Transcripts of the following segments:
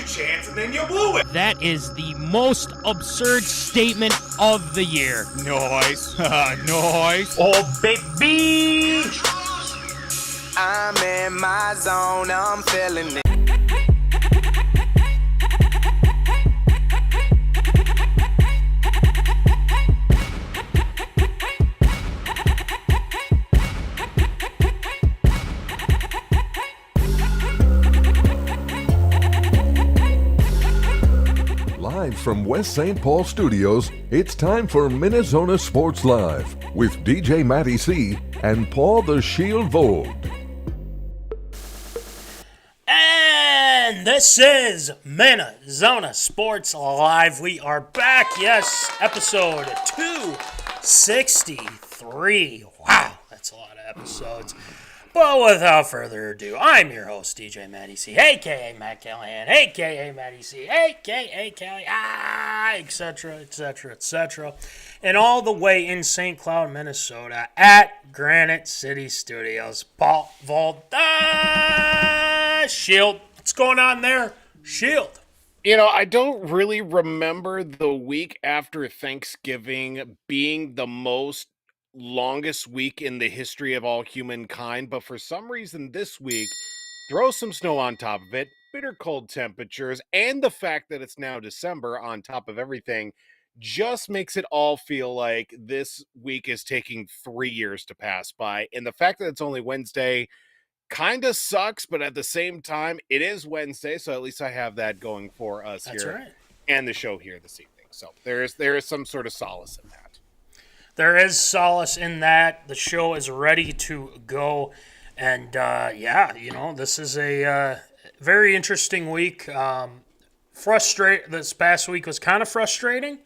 Chance and then you blew it. That is the most absurd statement of the year. Nice. Nice. Oh, baby. I'm in my zone, I'm feeling it. Live from West St. Paul Studios, it's time for MinneZona Sports Live with DJ Matty C and Paul the Shield Vold. And this is MinneZona Sports Live. We are back. Yes, episode 263. Wow, that's a lot of episodes. But without further ado, I'm your host, DJ Matty C, a.k.a. Matt Callahan, a.k.a. Matty C, a.k.a. Callie, etc., etc., etc. And all the way in St. Cloud, Minnesota, at Granite City Studios, Paul Voldy, Shield. What's going on there, Shield? You know, I don't really remember the week after Thanksgiving being the longest week in the history of all humankind, but for some reason this week, throw some snow on top of it, bitter cold temperatures, and the fact that it's now December on top of everything just makes it all feel like this week is taking 3 years to pass by. And the fact that it's only Wednesday kind of sucks, but at the same time, it is Wednesday, so at least I have that going for us. That's here right. And the show here this evening. So there is some sort of solace in that. There is solace in that. The show is ready to go. And, this is a very interesting week. This past week was kind of frustrating.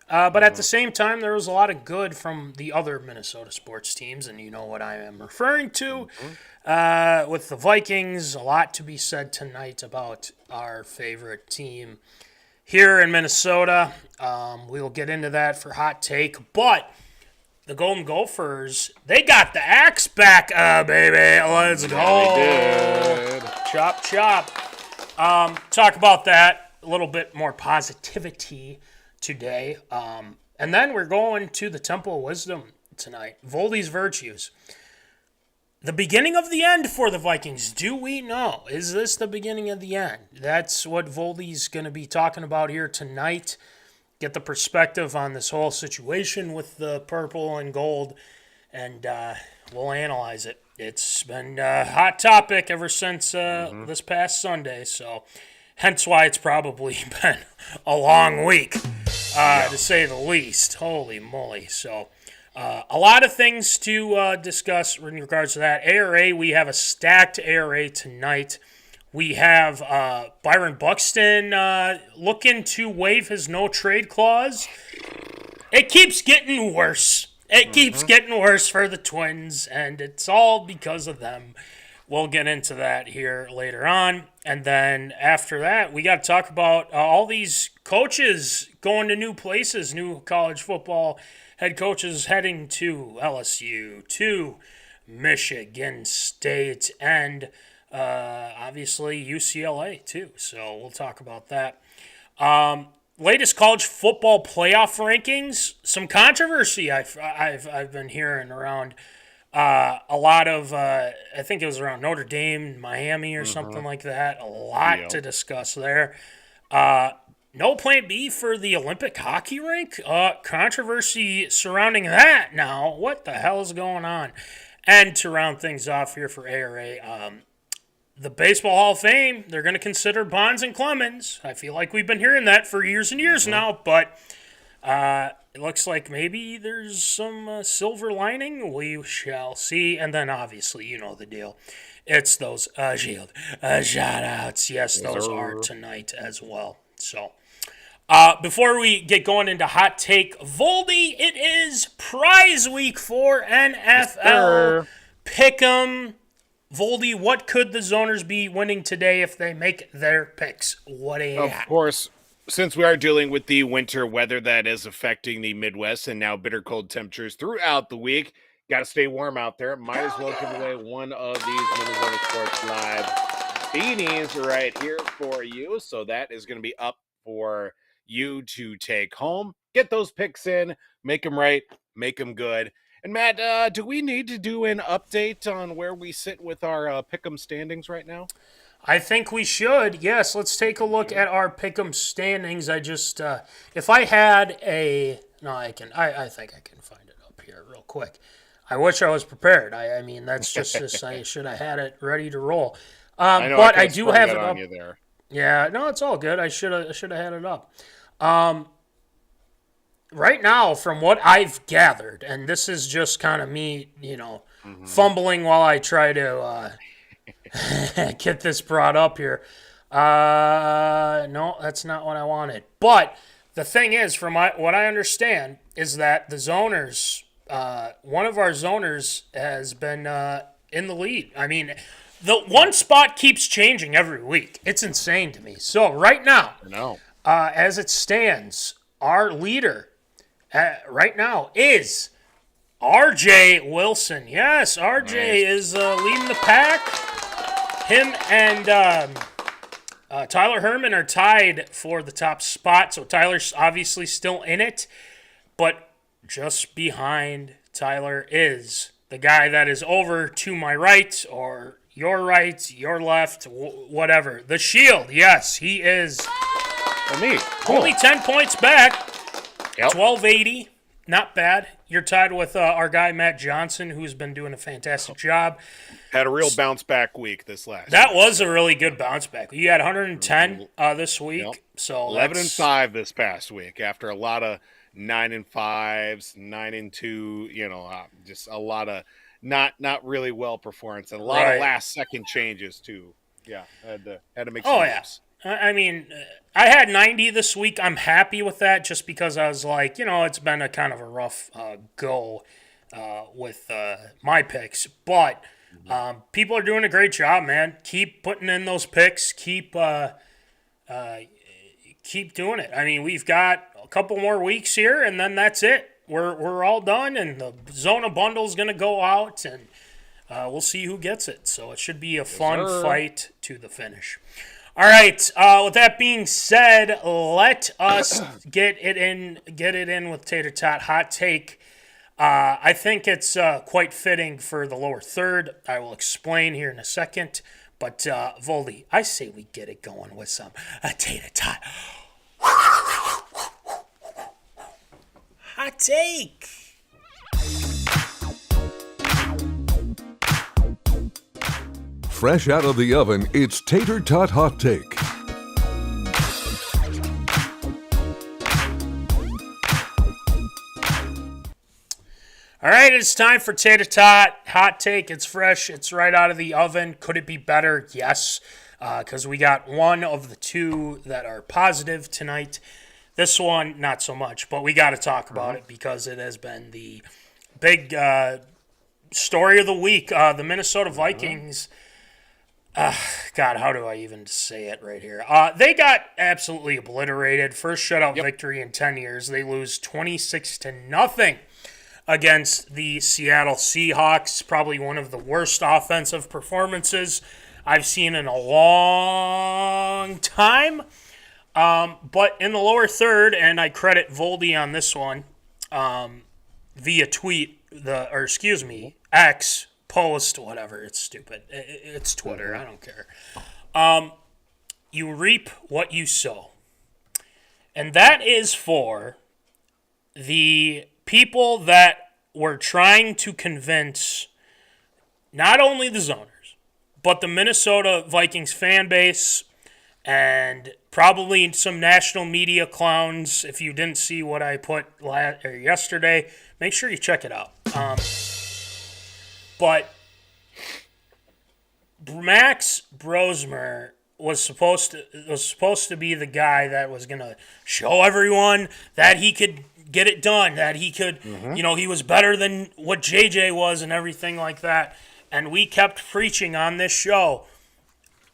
But at the same time, there was a lot of good from the other Minnesota sports teams. And you know what I am referring to. With the Vikings, a lot to be said tonight about our favorite team here in Minnesota. We will get into that for Hot Take. But the Golden Gophers, they got the axe back, baby. Let's go. They did. Chop, chop. Talk about that, a little bit more positivity today. And then we're going to the Temple of Wisdom tonight. Voldy's Virtues. The beginning of the end for the Vikings. Do we know? Is this the beginning of the end? That's what Voldy's going to be talking about here tonight. Get the perspective on this whole situation with the purple and gold, and we'll analyze it. It's been a hot topic ever since this past Sunday, so hence why it's probably been a long week, to say the least. Holy moly. So a lot of things to discuss in regards to that. ARA, we have a stacked ARA tonight. We have byronbuxton looking to waive his no-trade clause. It keeps getting worse. It keeps getting worse for the Twins, and it's all because of them. we'll get into that here later on. And then after that, we got to talk about all these coaches going to new places, new college football head coaches heading to LSU, to Michigan State, and obviously UCLA too. So we'll talk about that. Latest college football playoff rankings. Some controversy I've been hearing around. A lot of, I think it was around Notre Dame, Miami, or something like that. A lot to discuss there. No plan B for the Olympic hockey rink. Controversy surrounding that now. What the hell is going on? And to round things off here for ARA, the Baseball Hall of Fame, they're going to consider Bonds and Clemens. I feel like we've been hearing that for years and years now, but it looks like maybe there's some silver lining. We shall see. And then, obviously, you know the deal. It's those Shield shout-outs. Yes, those are tonight as well. So, before we get going into Hot Take Voldy, it is prize week for NFL Pick'em. Voldy, what could the Zoners be winning today if they make their picks? What do you got? Of course, since we are dealing with the winter weather that is affecting the Midwest and now bitter cold temperatures throughout the week, got to stay warm out there. Might as well give away one of these MinneZona Sports Live beanies right here for you. So that is going to be up for you to take home. Get those picks in, make them right, make them good. And Matt, do we need to do an update on where we sit with our Pick'em standings right now? I think we should. Yes, let's take a look at our Pick'em standings. I just, if I had a, no, I think I can find it up here real quick. I wish I was prepared. I mean, that's just I should have had it ready to roll. But I do have it up. You there. Yeah, no, it's all good. I should have had it up. Right now, from what I've gathered, and this is just kind of me, fumbling while I try to get this brought up here. No, that's not what I wanted. But the thing is, from what I understand, is that the Zoners, one of our Zoners has been in the lead. I mean, the one spot keeps changing every week. It's insane to me. So right now, as it stands, our leader right now is RJ Wilson. Yes, RJ is leading the pack. Him and Tyler Herman are tied for the top spot. So Tyler's obviously still in it. But just behind Tyler is the guy that is over to my right, or your right, your left, whatever. The Shield. Yes, he is only 10 points back. Yep. 1280, not bad. You're tied with our guy Matt Johnson, who's been doing a fantastic job. Had a real bounce back week this last. That was a really good bounce back. You had 110 this week, so 11-5 this past week after a lot of 9-5s, 9-2. Just a lot of not really well performance and a lot of last second changes too. Yeah, had to make some moves. I mean, I had 90 this week. I'm happy with that just because I was like, it's been a kind of a rough go with my picks. But people are doing a great job, man. Keep putting in those picks. Keep doing it. I mean, we've got a couple more weeks here, and then that's it. We're all done, and the Zona bundle is going to go out, and we'll see who gets it. So it should be a fun fight to the finish. All right. With that being said, let us get it in with Tater Tot Hot Take. I think it's quite fitting for the lower third. I will explain here in a second. But Voldy, I say we get it going with some Tater Tot Hot Take. Fresh out of the oven, it's Tater Tot Hot Take. All right, it's time for Tater Tot Hot Take. It's fresh. It's right out of the oven. Could it be better? Yes, because we got one of the two that are positive tonight. This one, not so much, but we got to talk about it because it has been the big story of the week. The Minnesota Vikings God, how do I even say it right here? They got absolutely obliterated. First shutout victory in 10 years. They lose 26-0 against the Seattle Seahawks. Probably one of the worst offensive performances I've seen in a long time. But in the lower third, and I credit Voldy on this one, via tweet, X post, whatever. It's stupid. It's Twitter. I don't care. You reap what you sow. And that is for the people that were trying to convince not only the Zoners, but the Minnesota Vikings fan base and probably some national media clowns. If you didn't see what I put yesterday, make sure you check it out. But maxbrosmer was supposed to be the guy that was gonna show everyone that he could get it done, that he could, he was better than what JJ was and everything like that. And we kept preaching on this show.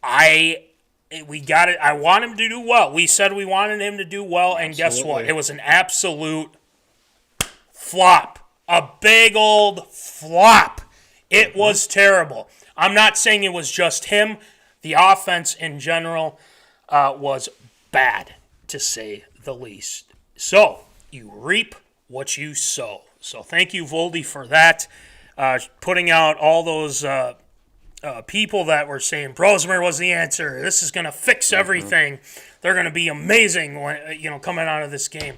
We got it. I want him to do well. We said we wanted him to do well, and guess what? It was an absolute flop. A big old flop. It was terrible. I'm not saying it was just him. The offense in general was bad, to say the least. So, you reap what you sow. So, thank you, Voldy, for that. Putting out all those people that were saying Brosmer was the answer. This is going to fix everything. They're going to be amazing when, coming out of this game.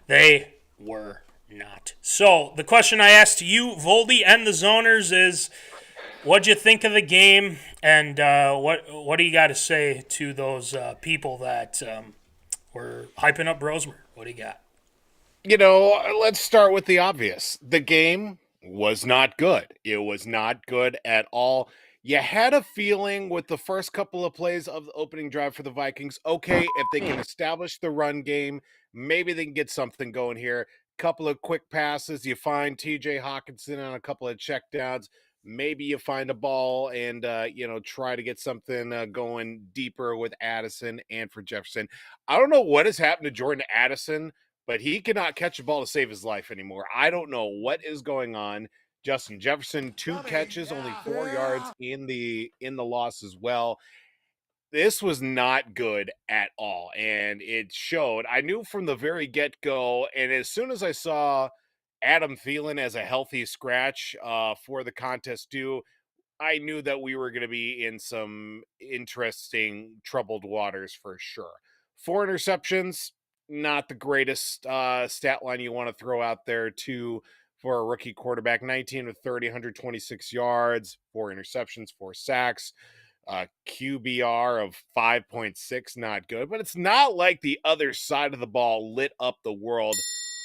They were not. So, the question I asked to you, Voldy and the Zoners, is what'd you think of the game, and what do you got to say to those people that were hyping up Brosmer? What do you got? Let's start with the obvious. The game was not good. It was not good at all. You had a feeling with the first couple of plays of the opening drive for the Vikings, okay, if they can establish the run game, maybe they can get something going here. Couple of quick passes. You find TJ Hawkinson on a couple of checkdowns. Maybe you find a ball and, try to get something going deeper with Addison and for Jefferson. I don't know what has happened to Jordan Addison, but he cannot catch a ball to save his life anymore. I don't know what is going on. Justin Jefferson, 2 catches, only 4 yards in the loss as well. This was not good at all, and it showed. I knew from the very get-go, and as soon as I saw Adam Thielen as a healthy scratch for the contest due, I knew that we were going to be in some interesting troubled waters for sure. 4 interceptions, not the greatest stat line you want to throw out there for a rookie quarterback. 19 of 30, 126 yards, 4 interceptions, 4 sacks. QBR of 5.6, not good. But it's not like the other side of the ball lit up the world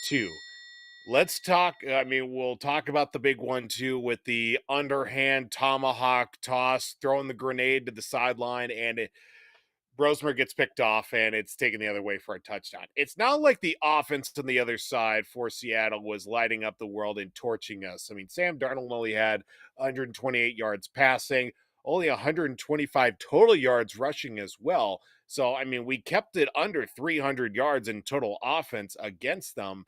too. Let's talk. We'll talk about the big one too with the underhand tomahawk toss, throwing the grenade to the sideline, and Brosmer gets picked off, and it's taken the other way for a touchdown. It's not like the offense on the other side for Seattle was lighting up the world and torching us. Sam Darnold only had 128 yards passing, only 125 total yards rushing as well. So, we kept it under 300 yards in total offense against them.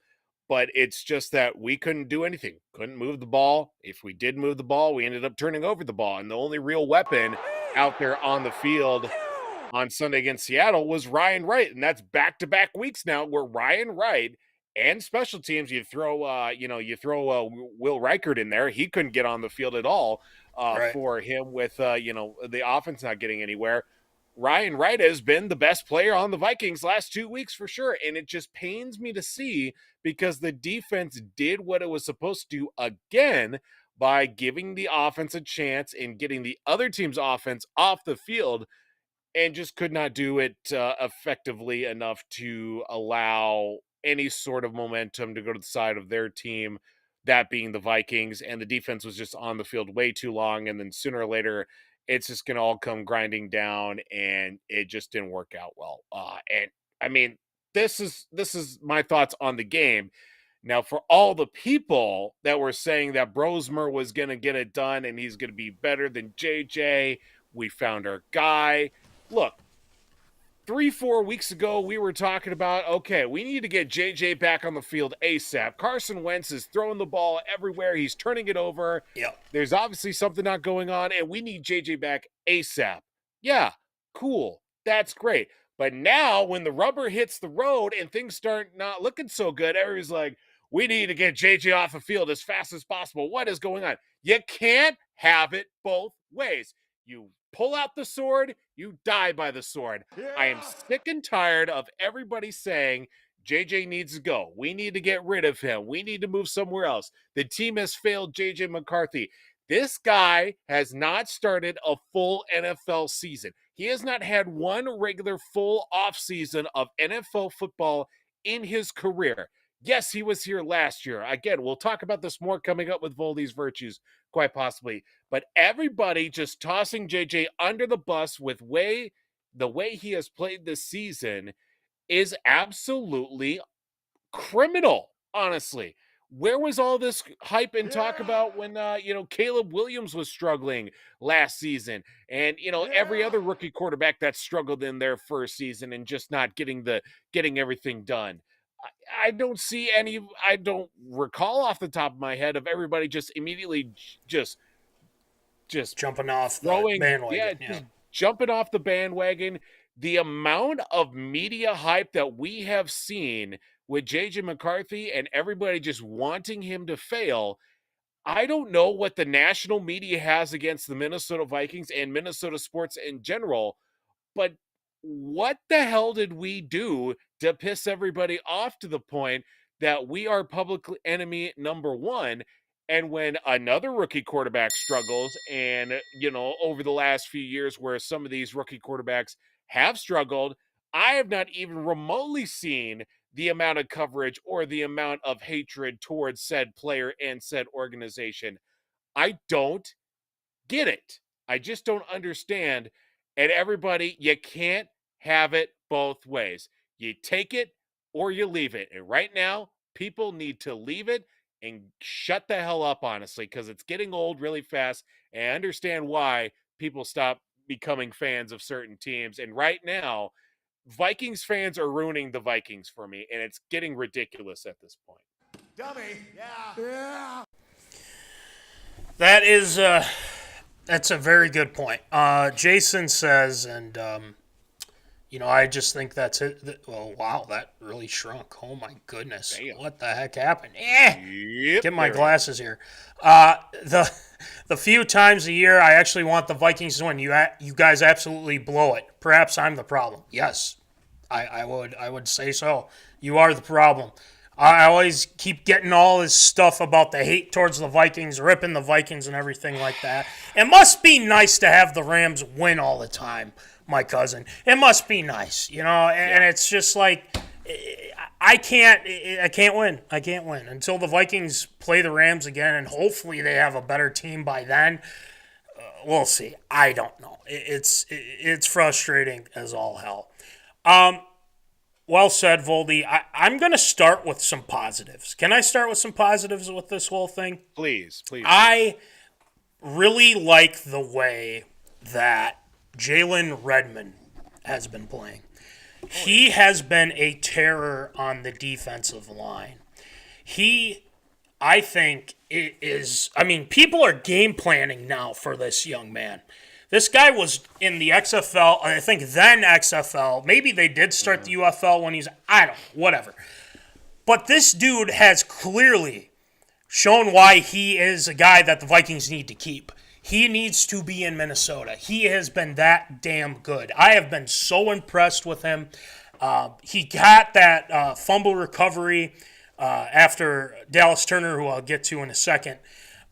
But it's just that we couldn't do anything. Couldn't move the ball. If we did move the ball, we ended up turning over the ball. And the only real weapon out there on the field on Sunday against Seattle was Ryan Wright. And that's back-to-back weeks now where Ryan Wright and special teams, you throw Will Reichert in there. He couldn't get on the field at all for him with, the offense not getting anywhere. Ryan Wright has been the best player on the Vikings last 2 weeks for sure. And it just pains me to see because the defense did what it was supposed to do again by giving the offense a chance and getting the other team's offense off the field and just could not do it effectively enough to allow any sort of momentum to go to the side of their team, that being the Vikings. And the defense was just on the field way too long. And then sooner or later, it's just going to all come grinding down, and it just didn't work out well. This is my thoughts on the game. Now, for all the people that were saying that Brosmer was going to get it done and he's going to be better than JJ, We found our guy. Look, 3-4 weeks ago, we were talking about, okay, we need to get JJ back on the field ASAP. Carson Wentz is throwing the ball everywhere. He's turning it over. Yep. There's obviously something not going on, and we need JJ back ASAP. Yeah, cool. That's great. But now, when the rubber hits the road and things start not looking so good, everybody's like, we need to get JJ off the field as fast as possible. What is going on? You can't have it both ways. You pull out the sword, you die by the sword. Yeah. I am sick and tired of everybody saying JJ needs to go. We need to get rid of him. We need to move somewhere else. The team has failed JJ McCarthy. This guy has not started a full NFL season. He has not had one regular full offseason of NFL football in his career. Yes, he was here last year. Again, we'll talk about this more coming up with Voldy's virtues, quite possibly. But everybody just tossing JJ under the bus with the way he has played this season is absolutely criminal, honestly. Where was all this hype and talk about when, Caleb Williams was struggling last season and, every other rookie quarterback that struggled in their first season and just not getting everything done? I don't recall off the top of my head of everybody just immediately just jumping off the bandwagon. Just jumping off the bandwagon. The amount of media hype that we have seen with JJ McCarthy and everybody just wanting him to fail, I don't know what the national media has against the Minnesota Vikings and Minnesota sports in general, but what the hell did we do to piss everybody off to the point that we are public enemy number one? And when another rookie quarterback struggles, and, over the last few years where some of these rookie quarterbacks have struggled, I have not even remotely seen the amount of coverage or the amount of hatred towards said player and said organization. I don't get it. I just don't understand. And everybody, you can't have it both ways. You take it or you leave it. And right now, people need to leave it and shut the hell up, honestly, because it's getting old really fast. And I understand why people stop becoming fans of certain teams. And right now, Vikings fans are ruining the Vikings for me, and it's getting ridiculous at this point. Dummy. Yeah. That's a very good point. Jason says, and I just think that's it. Oh, wow, that really shrunk. Oh, my goodness. Damn. What the heck happened? Get my glasses here. The few times a year I actually want the Vikings to win, you guys absolutely blow it. Perhaps I'm the problem. Yes, I would say so. You are the problem. I always keep getting all this stuff about the hate towards the Vikings, ripping the Vikings and everything like that. It must be nice to have the Rams win all the time, my cousin. It must be nice, and it's just like I can't win. I can't win until the Vikings play the Rams again, and hopefully they have a better team by then. We'll see. I don't know. It's frustrating as all hell. Well said, Voldy. I'm going to start with some positives. Can I start with some positives with this whole thing? Please. I really like the way that Jalen Redmond has been playing. He has been a terror on the defensive line. I think it is, people are game planning now for this young man. This guy was in the XFL, I think then XFL. Maybe they did start the UFL when whatever. But this dude has clearly shown why he is a guy that the Vikings need to keep. He needs to be in Minnesota. He has been that damn good. I have been so impressed with him. He got that fumble recovery after Dallas Turner, who I'll get to in a second.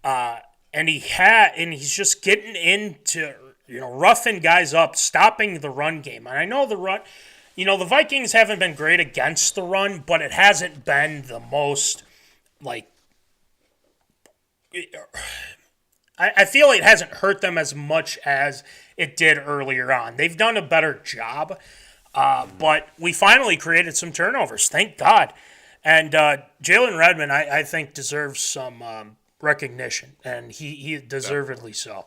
And he's just getting into, roughing guys up, stopping the run game. And I know the run, the Vikings haven't been great against the run, but it hasn't been the most, I feel it hasn't hurt them as much as it did earlier on. They've done a better job, but we finally created some turnovers, thank God. And Jalen Redmond, I think, deserves some recognition, and he deservedly so.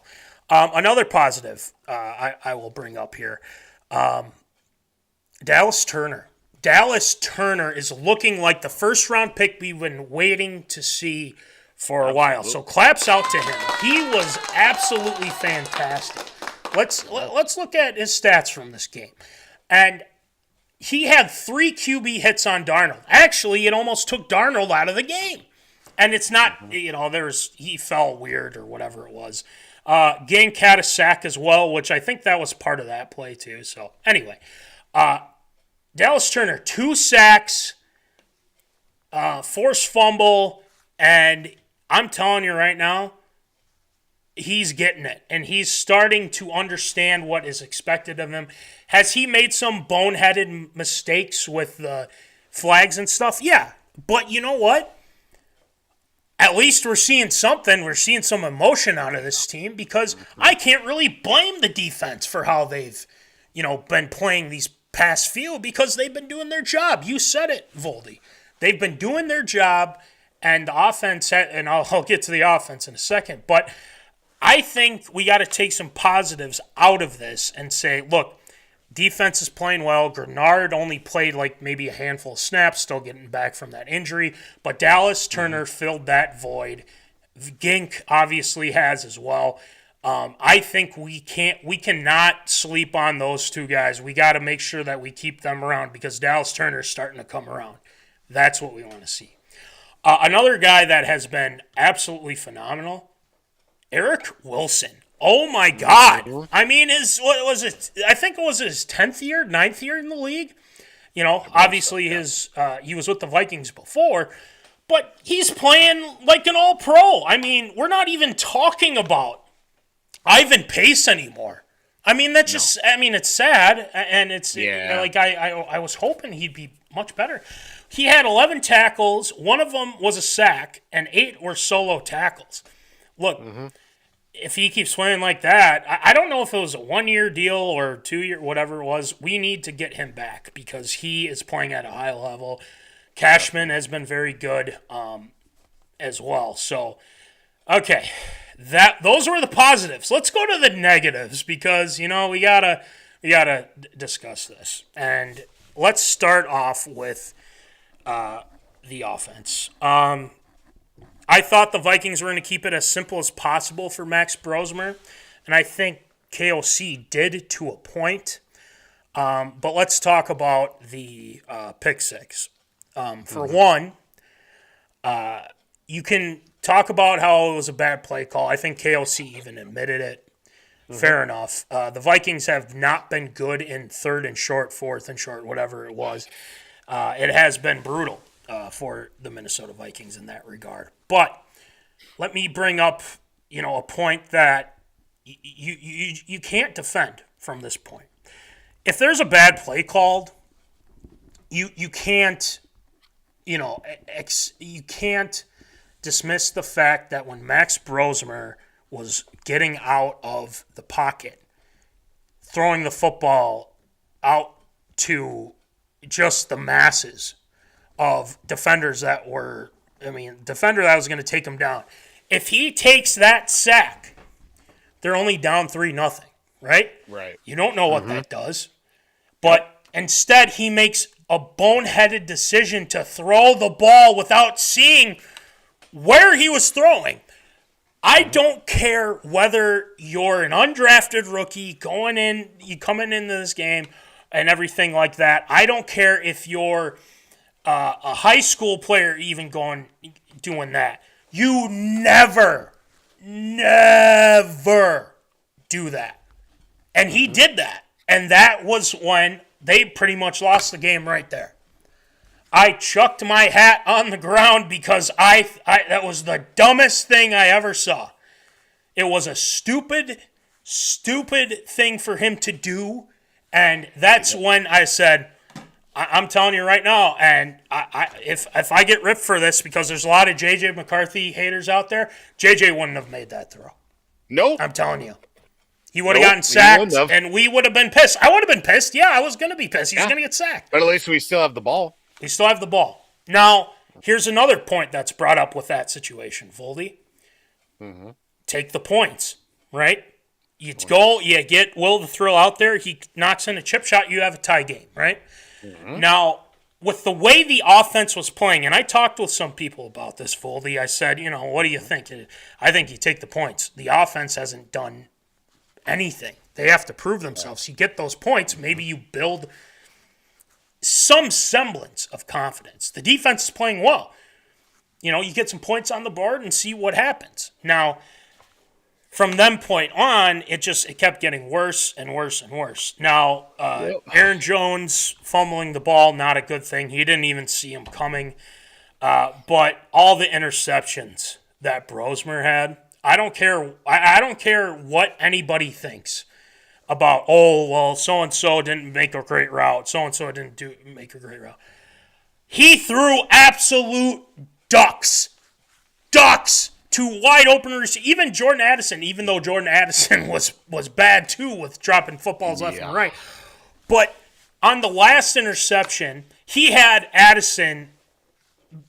Another positive I will bring up here. Dallas Turner. Dallas Turner is looking like the first-round pick we've been waiting to see for a while. So claps out to him. He was absolutely fantastic. Let's look at his stats from this game. And he had 3 QB hits on Darnold. Actually, it almost took Darnold out of the game. And it's not, he fell weird or whatever it was. Gank had a sack as well, which I think that was part of that play too. So anyway, Dallas Turner, 2 sacks, forced fumble, and I'm telling you right now, he's getting it, and he's starting to understand what is expected of him. Has he made some boneheaded mistakes with the flags and stuff? Yeah, but you know what? At least we're seeing something. We're seeing some emotion out of this team because I can't really blame the defense for how they've, been playing these past few because they've been doing their job. You said it, Voldy. They've been doing their job, and the offense, and I'll get to the offense in a second, but I think we got to take some positives out of this and say, look, defense is playing well. Grenard only played like maybe a handful of snaps, still getting back from that injury. But Dallas Turner filled that void. Gink obviously has as well. I think we cannot sleep on those 2 guys. We got to make sure that we keep them around because Dallas Turner is starting to come around. That's what we want to see. Another guy that has been absolutely phenomenal, Eric Wilson. Oh my God! I mean, what was it? I think it was his 10th year, 9th year in the league. Obviously he was with the Vikings before, but he's playing like an All-Pro. I mean, we're not even talking about Ivan Pace anymore. I mean, that's just. I mean, it's sad, and it's I was hoping he'd be much better. He had 11 tackles. One of them was a sack, and 8 were solo tackles. Look. If he keeps playing like that, I don't know if it was a 1-year deal or 2-year, whatever it was. We need to get him back because he is playing at a high level. Cashman has been very good as well. So, okay, those were the positives. Let's go to the negatives because we gotta discuss this. And let's start off with the offense. I thought the Vikings were going to keep it as simple as possible for maxbrosmer, and I think KOC did to a point. But let's talk about the pick six. For one, you can talk about how it was a bad play call. I think KOC even admitted it. Fair enough. The Vikings have not been good in 3rd and short, 4th and short, whatever it was. It has been brutal. For the Minnesota Vikings in that regard. But let me bring up, a point that you can't defend from this point. If there's a bad play called, you can't, you can't dismiss the fact that when maxbrosmer was getting out of the pocket, throwing the football out to just the masses of defenders that was going to take him down. If he takes that sack, they're only down 3-0, right? Right. You don't know what that does. But instead, he makes a boneheaded decision to throw the ball without seeing where he was throwing. I don't care whether you're an undrafted rookie coming into this game and everything like that. I don't care if you're a high school player even doing that. You never do that. And he did that. And that was when they pretty much lost the game right there. I chucked my hat on the ground because that was the dumbest thing I ever saw. It was a stupid thing for him to do. And that's when I said, I'm telling you right now, and if I get ripped for this, because there's a lot of JJ haters out there, JJ wouldn't have made that throw. Nope. I'm telling you. He would have gotten sacked, and we would have been pissed. I would have been pissed. Yeah, I was going to be pissed. He's going to get sacked. But at least we still have the ball. We still have the ball. Now, here's another point that's brought up with that situation, Voldy. Take the points, right? You go, you get Will the Thrill out there. He knocks in a chip shot. You have a tie game, right? Mm-hmm. Now, with the way the offense was playing, and I talked with some people about this, Voldy. I said, what do you think? I think you take the points. The offense hasn't done anything. They have to prove themselves. You get those points, maybe you build some semblance of confidence. The defense is playing well. You get some points on the board and see what happens. Now, from them point on, it kept getting worse and worse and worse. Now, Aaron Jones fumbling the ball, not a good thing. He didn't even see him coming. But all the interceptions that Brosmer had, I don't care. I don't care what anybody thinks about, so-and-so didn't make a great route. So-and-so didn't make a great route. He threw absolute ducks to wide openers. Even Jordan Addison, even though Jordan Addison was bad too with dropping footballs left and right. But on the last interception, he had Addison,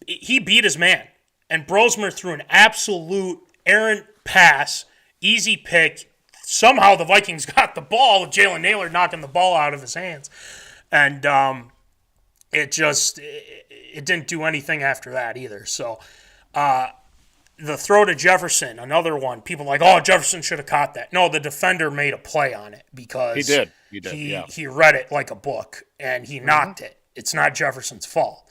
he beat his man. And Brosmer threw an absolute errant pass, easy pick. Somehow the Vikings got the ball with Jalen Naylor knocking the ball out of his hands. And it didn't do anything after that either. So the throw to Jefferson, another one. People like, Jefferson should have caught that. No, the defender made a play on it because he did. He read it like a book and he knocked it. It's not Jefferson's fault.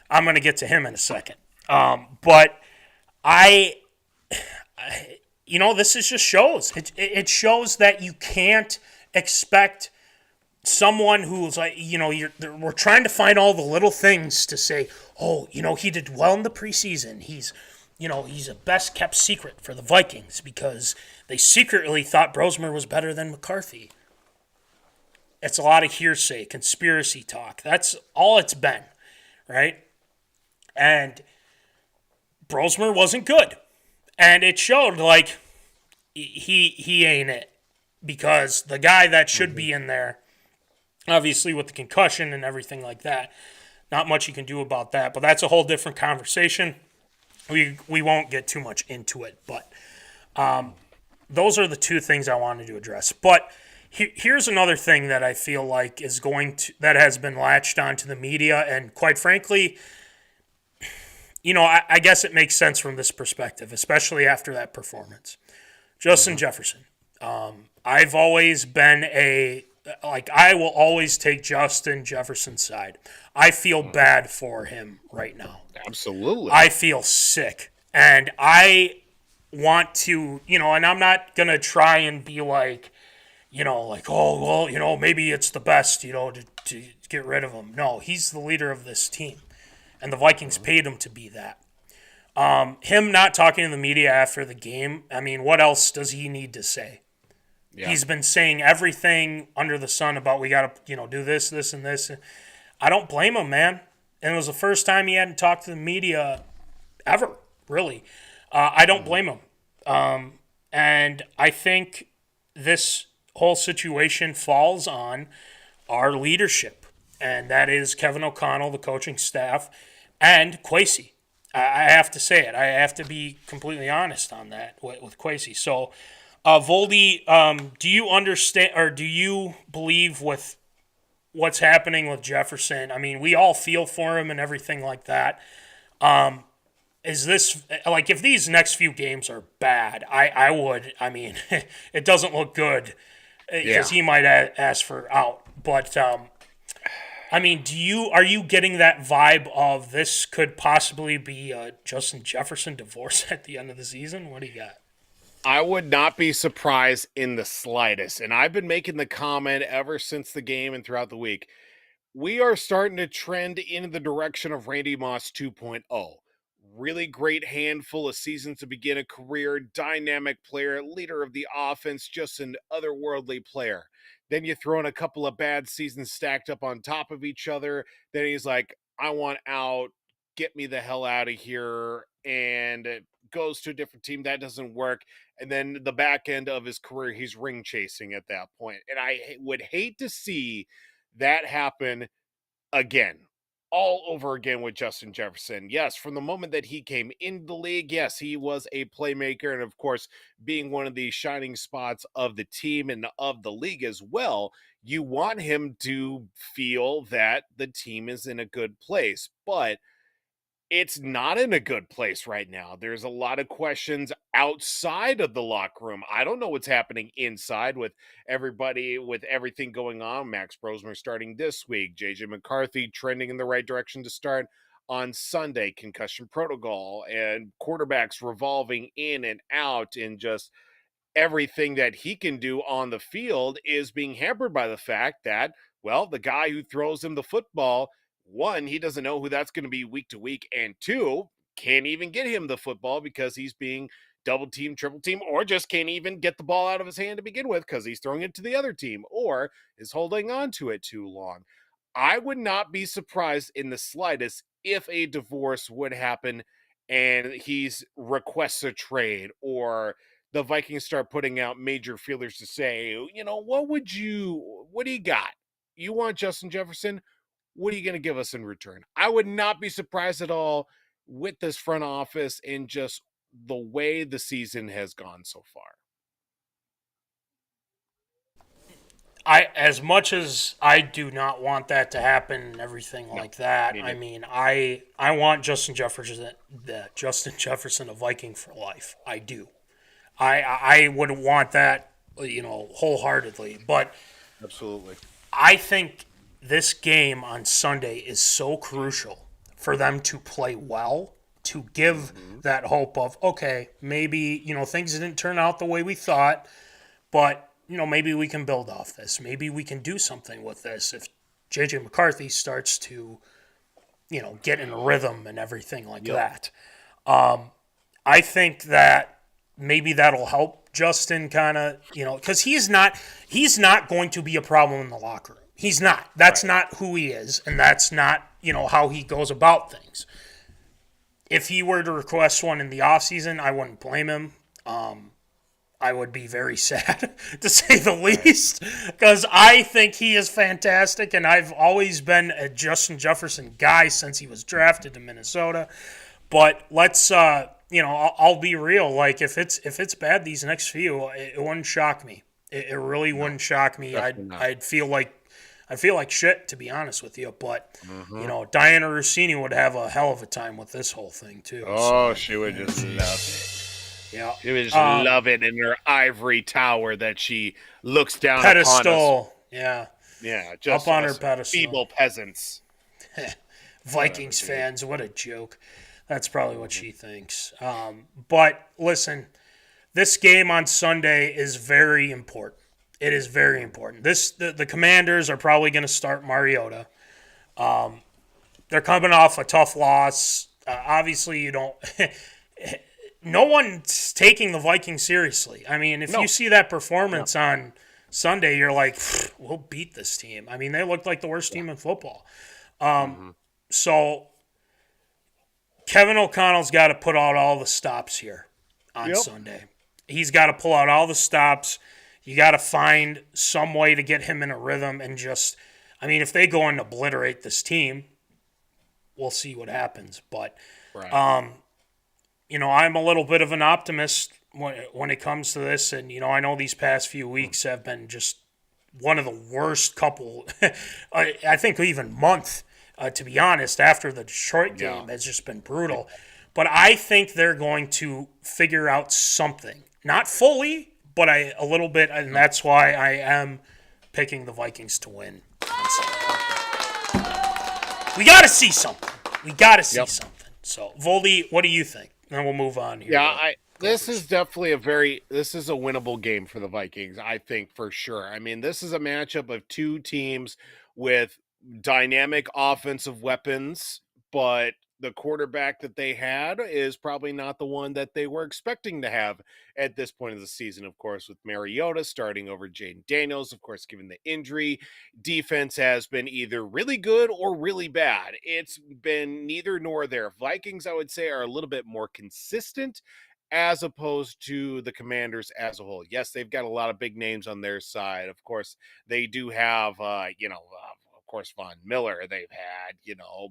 I'm going to get to him in a second. But this just shows. It shows that you can't expect someone who's like, we're trying to find all the little things to say, he did well in the preseason. He's a best kept secret for the Vikings because they secretly thought Brosmer was better than McCarthy. It's a lot of hearsay, conspiracy talk. That's all it's been, right? And Brosmer wasn't good. And it showed, like, he ain't it. Because the guy that should be in there, obviously with the concussion and everything like that, not much you can do about that. But that's a whole different conversation. We won't get too much into it. But those are the two things I wanted to address. But here's another thing that I feel like that has been latched onto the media. And quite frankly, I guess it makes sense from this perspective, especially after that performance. Justin Jefferson. I've always been I will always take Justin Jefferson's side. I feel bad for him right now. Absolutely. I feel sick. And I want to, and I'm not going to try and be like, maybe it's the best, to get rid of him. No, he's the leader of this team. And the Vikings paid him to be that. Him not talking to the media after the game, I mean, what else does he need to say? Yeah. He's been saying everything under the sun about we got to, do this, this, and this. I don't blame him, man. And it was the first time he hadn't talked to the media ever, really. I don't blame him. And I think this whole situation falls on our leadership. And that is Kevin O'Connell, the coaching staff, and Kwesi. I have to say it. I have to be completely honest on that with Kwesi. So, Voldy, do you understand or do you believe with what's happening with Jefferson? I mean, we all feel for him and everything like that. Is this, like, if these next few games are bad, I would, I mean, it doesn't look good because he might ask for out. But, I mean, are you getting that vibe of this could possibly be a Justin Jefferson divorce at the end of the season? What do you got? I would not be surprised in the slightest. And I've been making the comment ever since the game and throughout the week. We are starting to trend in the direction of Randy Moss 2.0. Really great handful of seasons to begin a career, dynamic player, leader of the offense, just an otherworldly player. Then you throw in a couple of bad seasons stacked up on top of each other. Then he's like, I want out, get me the hell out of here, and goes to a different team. That doesn't work. And then the back end of his career, he's ring chasing at that point. And I would hate to see that happen again. all over again with Justin Jefferson. Yes, from the moment that he came into the league, yes, he was a playmaker. And of course, being one of the shining spots of the team and of the league as well, you want him to feel that the team is in a good place. But it's not in a good place right now. There's a lot of questions outside of the locker room. I don't know what's happening inside with everybody, with everything going on. Max Brosmer starting this week, jjmccarthy trending in the right direction to start on Sunday, concussion protocol, and quarterbacks revolving in and out, and just everything that he can do on the field is being hampered by the fact that, well, the guy who throws him the football, one, he doesn't know who that's going to be week to week, and two, can't even get him the football because he's being double team, triple team, or just can't even get the ball out of his hand to begin with because he's throwing it to the other team or is holding on to it too long. I would not be surprised in the slightest if a divorce would happen and he's requests a trade, or the Vikings start putting out major feelers to say, what do you got? You want Justin Jefferson? What are you going to give us in return? I would not be surprised at all with this front office and just the way the season has gone so far. As much as I do not want that to happen and everything like that, I mean, I want Justin Jefferson a Viking for life. I do. I would want that, wholeheartedly. But absolutely, I think this game on Sunday is so crucial for them to play well, to give that hope of, okay, maybe, things didn't turn out the way we thought, but, maybe we can build off this. Maybe we can do something with this if J.J. McCarthy starts to, get in a rhythm and everything like that. I think that maybe that'll help Justin kind of, because he's not going to be a problem in the locker room. He's not. That's not who he is, and that's not, how he goes about things. If he were to request one in the offseason, I wouldn't blame him. I would be very sad, to say the least, because I think he is fantastic, and I've always been a Justin Jefferson guy since he was drafted to Minnesota. But let's, I'll be real. Like, if it's bad these next few, it wouldn't shock me. It really wouldn't shock me. I'd feel like shit, to be honest with you. But Diana Rossini would have a hell of a time with this whole thing too. Oh, she would just love it. Yeah, she would just love it in her ivory tower that she looks down pedestal. Upon us. Yeah, just up on her pedestal. Feeble peasants. Vikings fans, what a joke. That's probably what she thinks. But listen, this game on Sunday is very important. It is very important. The Commanders are probably going to start Mariota. They're coming off a tough loss. Obviously, you don't. No one's taking the Vikings seriously. I mean, if you see that performance on Sunday, you're like, we'll beat this team. I mean, they looked like the worst team in football. So Kevin O'Connell's got to put out all the stops here on Sunday. He's got to pull out all the stops. You got to find some way to get him in a rhythm and just, I mean, if they go and obliterate this team, we'll see what happens. But, I'm a little bit of an optimist when it comes to this. And, I know these past few weeks have been just one of the worst couple, I think even month, to be honest, after the Detroit game has just been brutal. But I think they're going to figure out something. Not fully, but a little bit, and that's why I am picking the Vikings to win. We got to see something. Something. So, Voldy, what do you think? Then we'll move on here. Yeah, this is definitely a winnable game for the Vikings, I think, for sure. I mean, this is a matchup of two teams with dynamic offensive weapons, but the quarterback that they had is probably not the one that they were expecting to have at this point of the season, of course, with Mariota starting over Jaden Daniels, of course, given the injury. Defense has been either really good or really bad. It's been neither nor there. Vikings, I would say, are a little bit more consistent as opposed to the Commanders as a whole. Yes, they've got a lot of big names on their side. Of course, they do have, of course, Von Miller. They've had,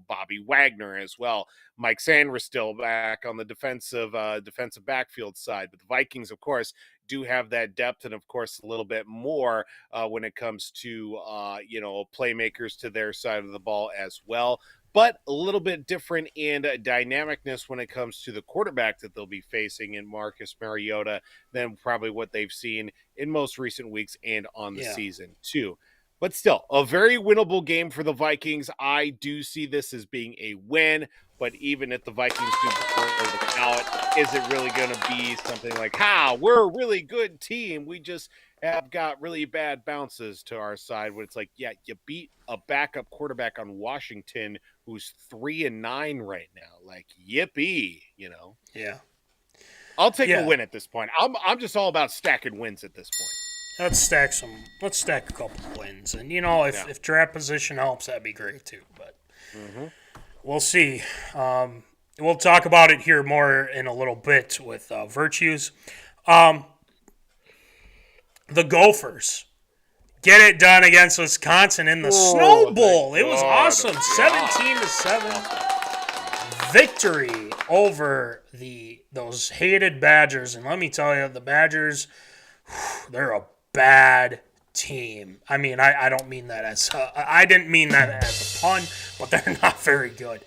Bobby Wagner as well. Mike Sanders still back on the defensive backfield side. But the Vikings, of course, do have that depth and, of course, a little bit more when it comes to, playmakers to their side of the ball as well. But a little bit different in dynamicness when it comes to the quarterback that they'll be facing in Marcus Mariota than probably what they've seen in most recent weeks and on the season too. But still, a very winnable game for the Vikings. I do see this as being a win, but even if the Vikings do go out, is it really going to be something like, we're a really good team, we just have got really bad bounces to our side, when it's like, yeah, you beat a backup quarterback on Washington who's 3-9 right now. Like, yippee, Yeah. I'll take a win at this point. I'm just all about stacking wins at this point. Let's stack a couple wins. And, if draft position helps, that'd be great too. But we'll see. We'll talk about it here more in a little bit with virtues. The Gophers get it done against Wisconsin in the Snow Bowl. It was awesome. 17-7 victory over those hated Badgers. And let me tell you, the Badgers, they're a bad team. I mean, I don't mean that as I didn't mean that as a pun, but they're not very good.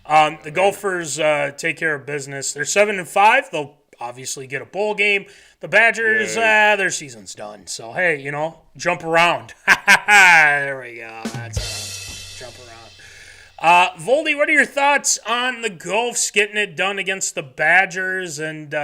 The Gophers take care of business. They're 7-5. They'll obviously get a bowl game. The Badgers, their season's done. So, hey, jump around. There we go. That's jump around. Voldy, what are your thoughts on the Gophs getting it done against the Badgers? And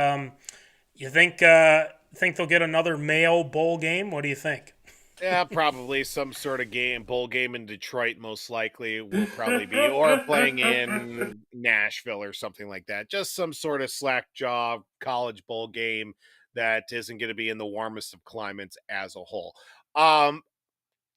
you think they'll get another Mayo bowl game? What do you think? Yeah, probably some sort of bowl game in Detroit, most likely will probably be, or playing in Nashville or something like that. Just some sort of slack jaw college bowl game that isn't going to be in the warmest of climates as a whole.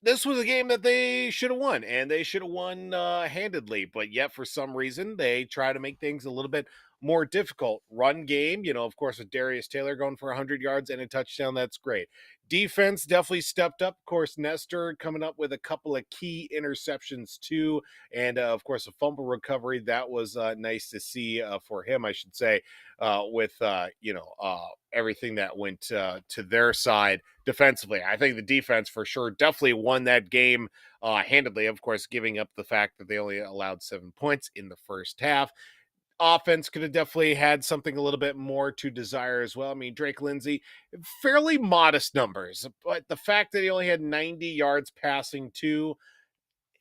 This was a game that they should have won, and they should have won handedly, but yet for some reason they try to make things a little bit more difficult. Run game, of course, with Darius Taylor going for 100 yards and a touchdown, that's great. Defense definitely stepped up. Of course, Nestor coming up with a couple of key interceptions too, and of course a fumble recovery. That was nice to see for him, I should say, with everything that went to their side defensively. I think the defense for sure definitely won that game handedly, of course, giving up the fact that they only allowed 7 points in the first half. Offense could have definitely had something a little bit more to desire as well. I mean, Drake Lindsay, fairly modest numbers, but the fact that he only had 90 yards passing too,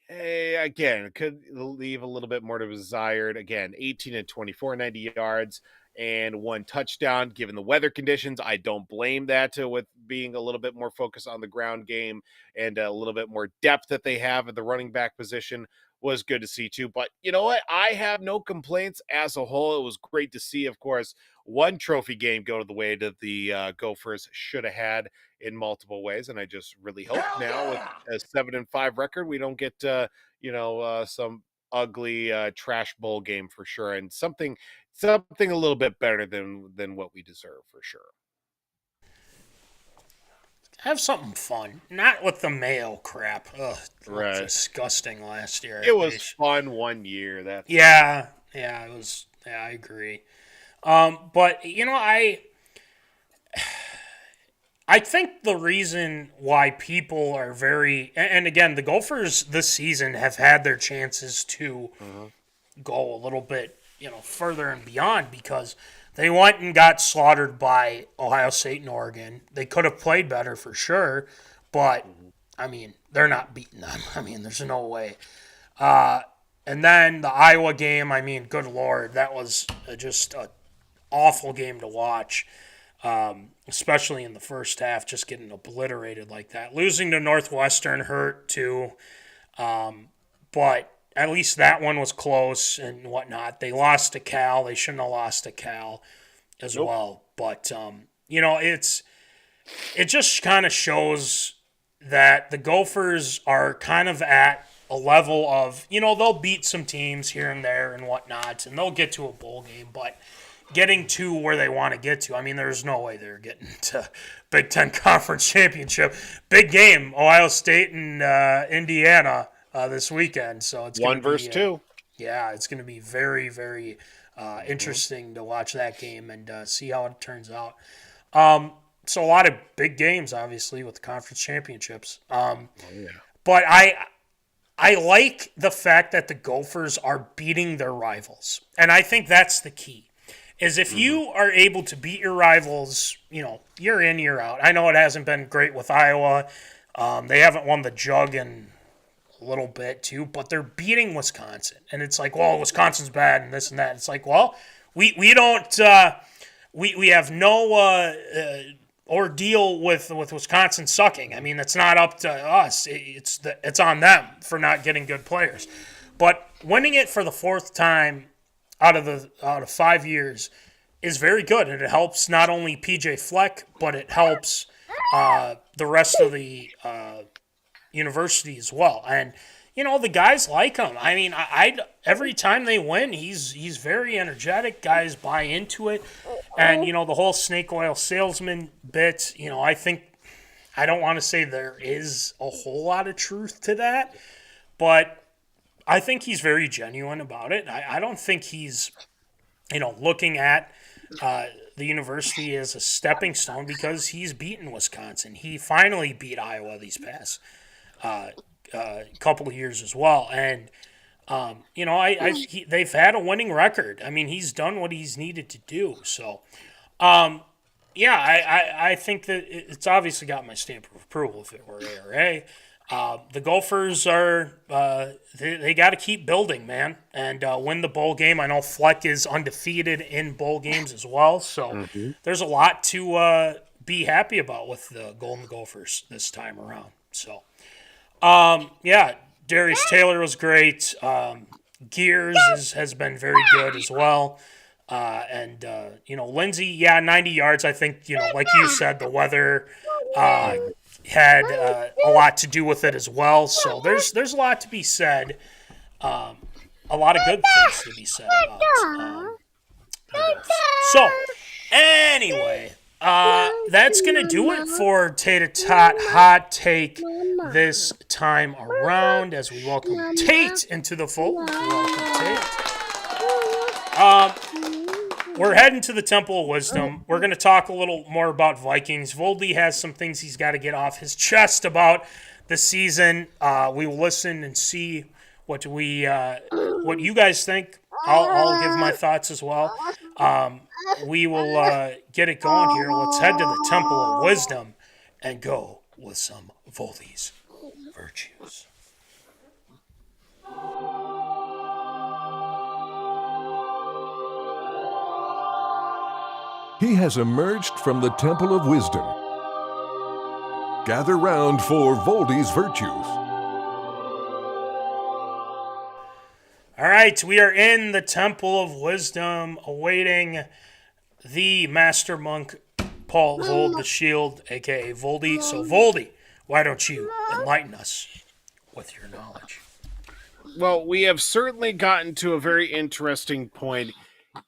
again, could leave a little bit more to be desired. Again, 18-24, 90 yards and 1 touchdown. Given the weather conditions, I don't blame that with being a little bit more focused on the ground game and a little bit more depth that they have at the running back position. Was good to see too. But you know what? I have no complaints as a whole. It was great to see, of course, one trophy game go to the way that the Gophers should have had in multiple ways. And I just really hope now with a 7-5 record, we don't get, some ugly trash bowl game for sure. And something a little bit better than what we deserve for sure. Have something fun, not with the Mayo crap. Ugh, right. Disgusting last year. It was fun one year. It was. Yeah, I agree. But I think the reason why people are and again, the Gophers this season have had their chances to go a little bit, further and beyond because they went and got slaughtered by Ohio State and Oregon. They could have played better for sure, but, I mean, they're not beating them. I mean, there's no way. And then the Iowa game, I mean, good Lord, that was just an awful game to watch, especially in the first half, just getting obliterated like that. Losing to Northwestern hurt too, but at least that one was close and whatnot. They lost to Cal. They shouldn't have lost to Cal as well. But, it just kind of shows that the Gophers are kind of at a level of, they'll beat some teams here and there and whatnot, and they'll get to a bowl game. But getting to where they want to get to, I mean, there's no way they're getting to Big Ten Conference Championship. Big game, Ohio State and Indiana. this weekend. So it's One going to versus be two. yeah, it's going to be very, very interesting to watch that game and see how it turns out. So a lot of big games, obviously, with the conference championships. But I like the fact that the Gophers are beating their rivals, and I think that's the key. Is if you are able to beat your rivals, year in, year out. I know it hasn't been great with Iowa. They haven't won the jug in a little bit too, but they're beating Wisconsin, and it's like, well, Wisconsin's bad and this and that. It's like, well, we don't we have no ordeal with Wisconsin sucking. I mean, it's not up to us. It's on them for not getting good players. But winning it for the fourth time out of 5 years is very good, and it helps not only PJ Fleck, but it helps the rest of the university as well. And the guys like him. I mean, I every time they win, he's very energetic. Guys buy into it, and the whole snake oil salesman bit. I don't want to say there is a whole lot of truth to that, but I think he's very genuine about it. I don't think he's looking at the university as a stepping stone, because he's beaten Wisconsin. He finally beat Iowa these past couple of years as well, and they've had a winning record. I mean, he's done what he's needed to do. So, I think that it's obviously got my stamp of approval if it were ARA. The Gophers are they got to keep building, man, and win the bowl game. I know Fleck is undefeated in bowl games as well, so there's a lot to be happy about with the Golden Gophers this time around. So. Darius Taylor was great. Gears has been very good as well. And Lindsey, 90 yards. I think, like you said, the weather had a lot to do with it as well. So there's a lot to be said. A lot of good things to be said about the Gophers. So, anyway. That's going to do it for Tater Tot Hot Take this time around, as we welcome Tate into the fold. Welcome, Tate. We're heading to the Temple of Wisdom. We're going to talk a little more about Vikings. Voldy has some things he's got to get off his chest about the season. We will listen and see what you guys think. I'll give my thoughts as well. We will get it going here. Let's head to the Temple of Wisdom and go with some Voldy's virtues. He has emerged from the Temple of Wisdom. Gather round for Voldy's virtues. All right, we are in the Temple of Wisdom, awaiting the Master Monk, Paul Vold the Shield, a.k.a. Voldy. So, Voldy, why don't you enlighten us with your knowledge? Well, we have certainly gotten to a very interesting point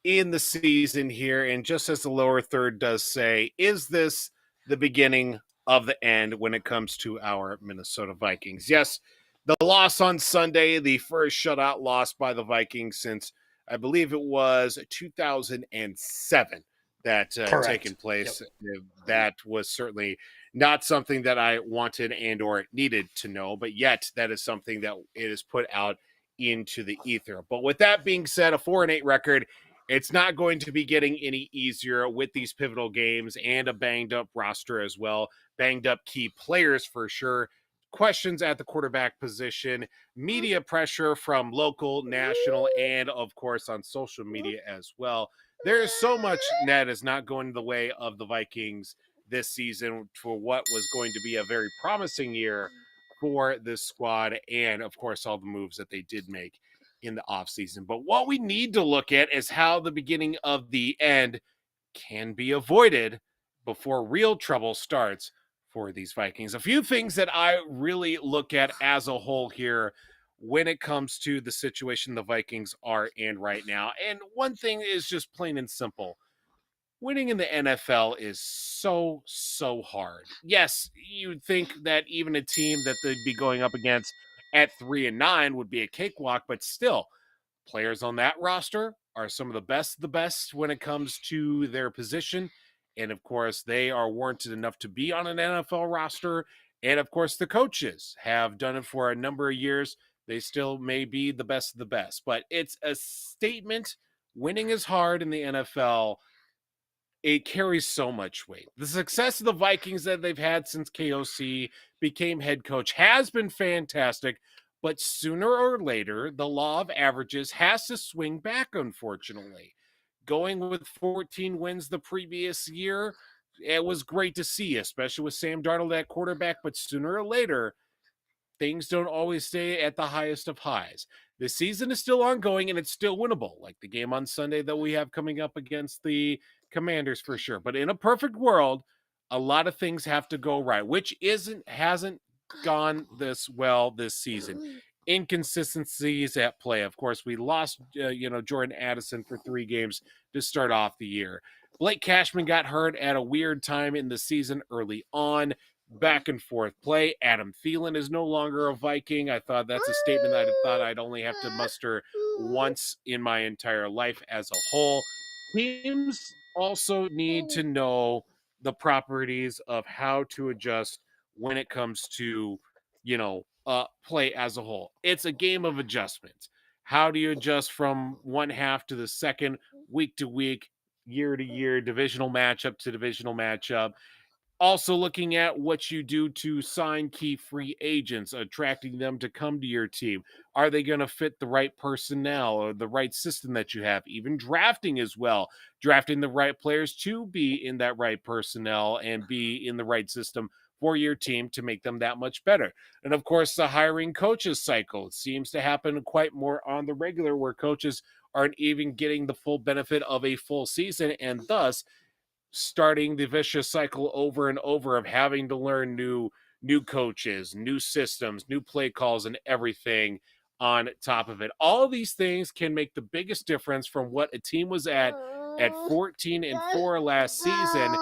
in the season here, and just as the lower third does say, is this the beginning of the end when it comes to our Minnesota Vikings? Yes, the loss on Sunday, the first shutout loss by the Vikings since, I believe it was 2007 that taken place. Yep. That was certainly not something that I wanted and or needed to know, but yet that is something that it is put out into the ether. But with that being said, a 4-8 record, it's not going to be getting any easier with these pivotal games and a banged up roster as well. Banged up key players for sure. Questions at the quarterback position, media pressure from local, national, and of course on social media as well. There is so much that is not going the way of the Vikings this season for what was going to be a very promising year for this squad, and of course all the moves that they did make in the offseason. But what we need to look at is how the beginning of the end can be avoided before real trouble starts for these Vikings. A few things that I really look at as a whole here when it comes to the situation the Vikings are in right now. And one thing is just plain and simple. Winning in the NFL is so hard. Yes, you'd think that even a team that they'd be going up against at 3-9 would be a cakewalk, but still, players on that roster are some of the best when it comes to their position. And of course, they are warranted enough to be on an NFL roster. And of course, the coaches have done it for a number of years. They still may be the best of the best, but it's a statement. Winning is hard in the NFL. It carries so much weight. The success of the Vikings that they've had since KOC became head coach has been fantastic, but sooner or later, the law of averages has to swing back, unfortunately. Going with 14 wins the previous year, it was great to see, especially with Sam Darnold at quarterback, but sooner or later, things don't always stay at the highest of highs. The season is still ongoing and it's still winnable, like the game on Sunday that we have coming up against the Commanders for sure. But in a perfect world, a lot of things have to go right, which hasn't gone this well this season. Inconsistencies at play. Of course, we lost Jordan Addison for 3 games to start off the year. Blake Cashman got hurt at a weird time in the season early on. Back and forth play. Adam Thielen is no longer a Viking. I thought that's a statement that I thought I'd only have to muster once in my entire life as a whole. Teams also need to know the properties of how to adjust when it comes to, play as a whole. It's a game of adjustments. How do you adjust from one half to the second, week to week, year to year, divisional matchup to divisional matchup? Also looking at what you do to sign key free agents, attracting them to come to your team. Are they going to fit the right personnel or the right system that you have? Even drafting as well. Drafting the right players to be in that right personnel and be in the right system for your team to make them that much better. And of course, the hiring coaches cycle seems to happen quite more on the regular, where coaches aren't even getting the full benefit of a full season, and thus starting the vicious cycle over and over of having to learn new coaches, new systems, new play calls, and everything on top of it. All these things can make the biggest difference from what a team was at 14-4 last season.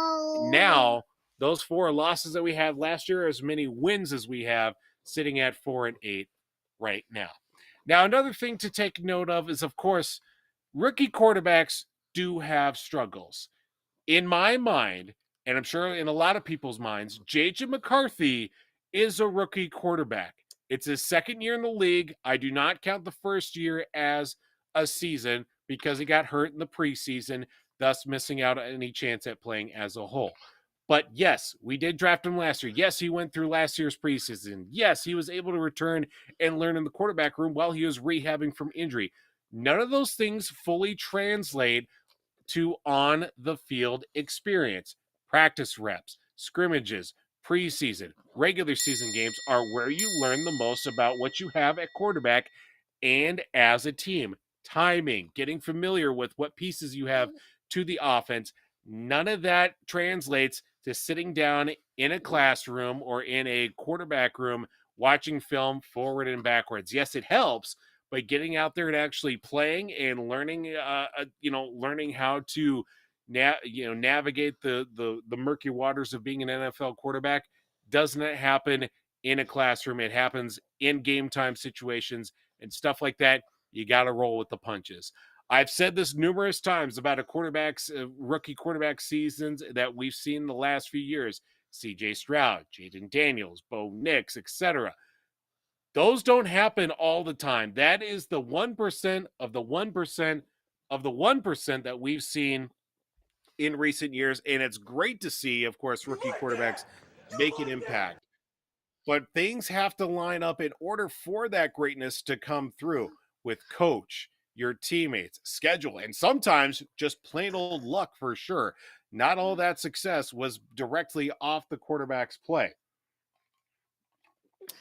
Now, those 4 losses that we had last year are as many wins as we have, sitting at 4-8 right now. Now, another thing to take note of is, of course, rookie quarterbacks do have struggles. In my mind, and I'm sure in a lot of people's minds, JJMcCarthy is a rookie quarterback. It's his second year in the league. I do not count the first year as a season because he got hurt in the preseason, thus missing out on any chance at playing as a whole. But yes, we did draft him last year. Yes, he went through last year's preseason. Yes, he was able to return and learn in the quarterback room while he was rehabbing from injury. None of those things fully translate to on the field experience. Practice reps, scrimmages, preseason, regular season games are where you learn the most about what you have at quarterback and as a team. Timing, getting familiar with what pieces you have to the offense. None of that translates to sitting down in a classroom or in a quarterback room watching film forward and backwards. Yes, it helps, but getting out there and actually playing and learning, learning how to navigate the murky waters of being an NFL quarterback doesn't happen in a classroom. It happens in game time situations and stuff like that. You got to roll with the punches. I've said this numerous times about rookie quarterback seasons that we've seen the last few years. C.J. Stroud, Jaden Daniels, Bo Nix, etc. Those don't happen all the time. That is the 1% of the 1% of the 1% that we've seen in recent years. And it's great to see, of course, rookie quarterbacks make an impact. But things have to line up in order for that greatness to come through with coach, your teammates, schedule, and sometimes just plain old luck for sure. Not all that success was directly off the quarterback's play.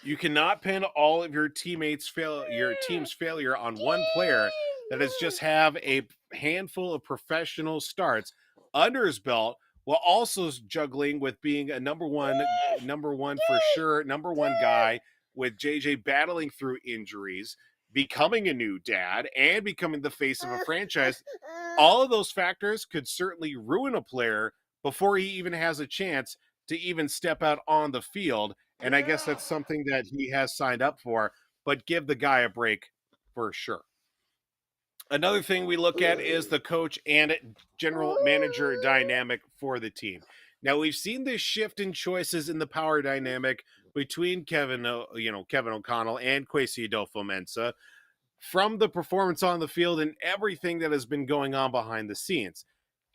You cannot pin all of your team's failure on one player that has just have a handful of professional starts under his belt, while also juggling with being a number one for sure, number one guy, with JJ battling through injuries, becoming a new dad, and becoming the face of a franchise. All of those factors could certainly ruin a player before he even has a chance to even step out on the field. And I guess that's something that he has signed up for. but give the guy a break for sure. Another thing we look at is the coach and general manager dynamic for the team. Now, we've seen this shift in choices in the power dynamic between Kevin O'Connell and kwesiadofomensah from the performance on the field and everything that has been going on behind the scenes.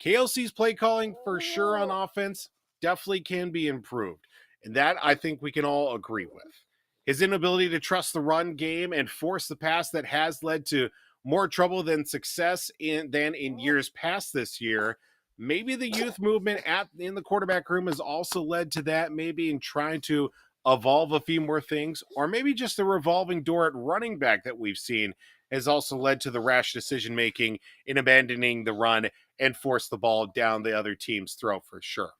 KOC's play calling for sure on offense definitely can be improved, and that I think we can all agree with. His inability to trust the run game and force the pass that has led to more trouble than success than in years past this year. Maybe the youth movement in the quarterback room has also led to that, maybe in trying to evolve a few more things, or maybe just the revolving door at running back that we've seen has also led to the rash decision-making in abandoning the run and force the ball down the other team's throat for sure.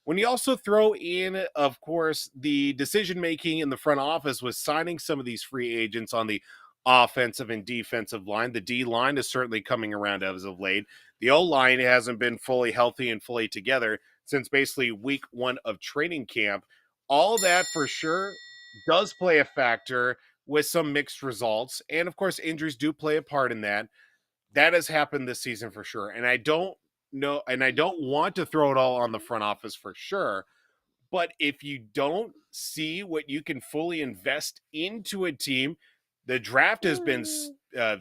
When you also throw in, of course, the decision-making in the front office with signing some of these free agents on the offensive and defensive line, the D-line is certainly coming around as of late. The O-line hasn't been fully healthy and fully together since basically week 1 of training camp. All that for sure does play a factor with some mixed results. And of course, injuries do play a part in that. That has happened this season for sure. And I don't want to throw it all on the front office for sure. But if you don't see what you can fully invest into a team, the draft has been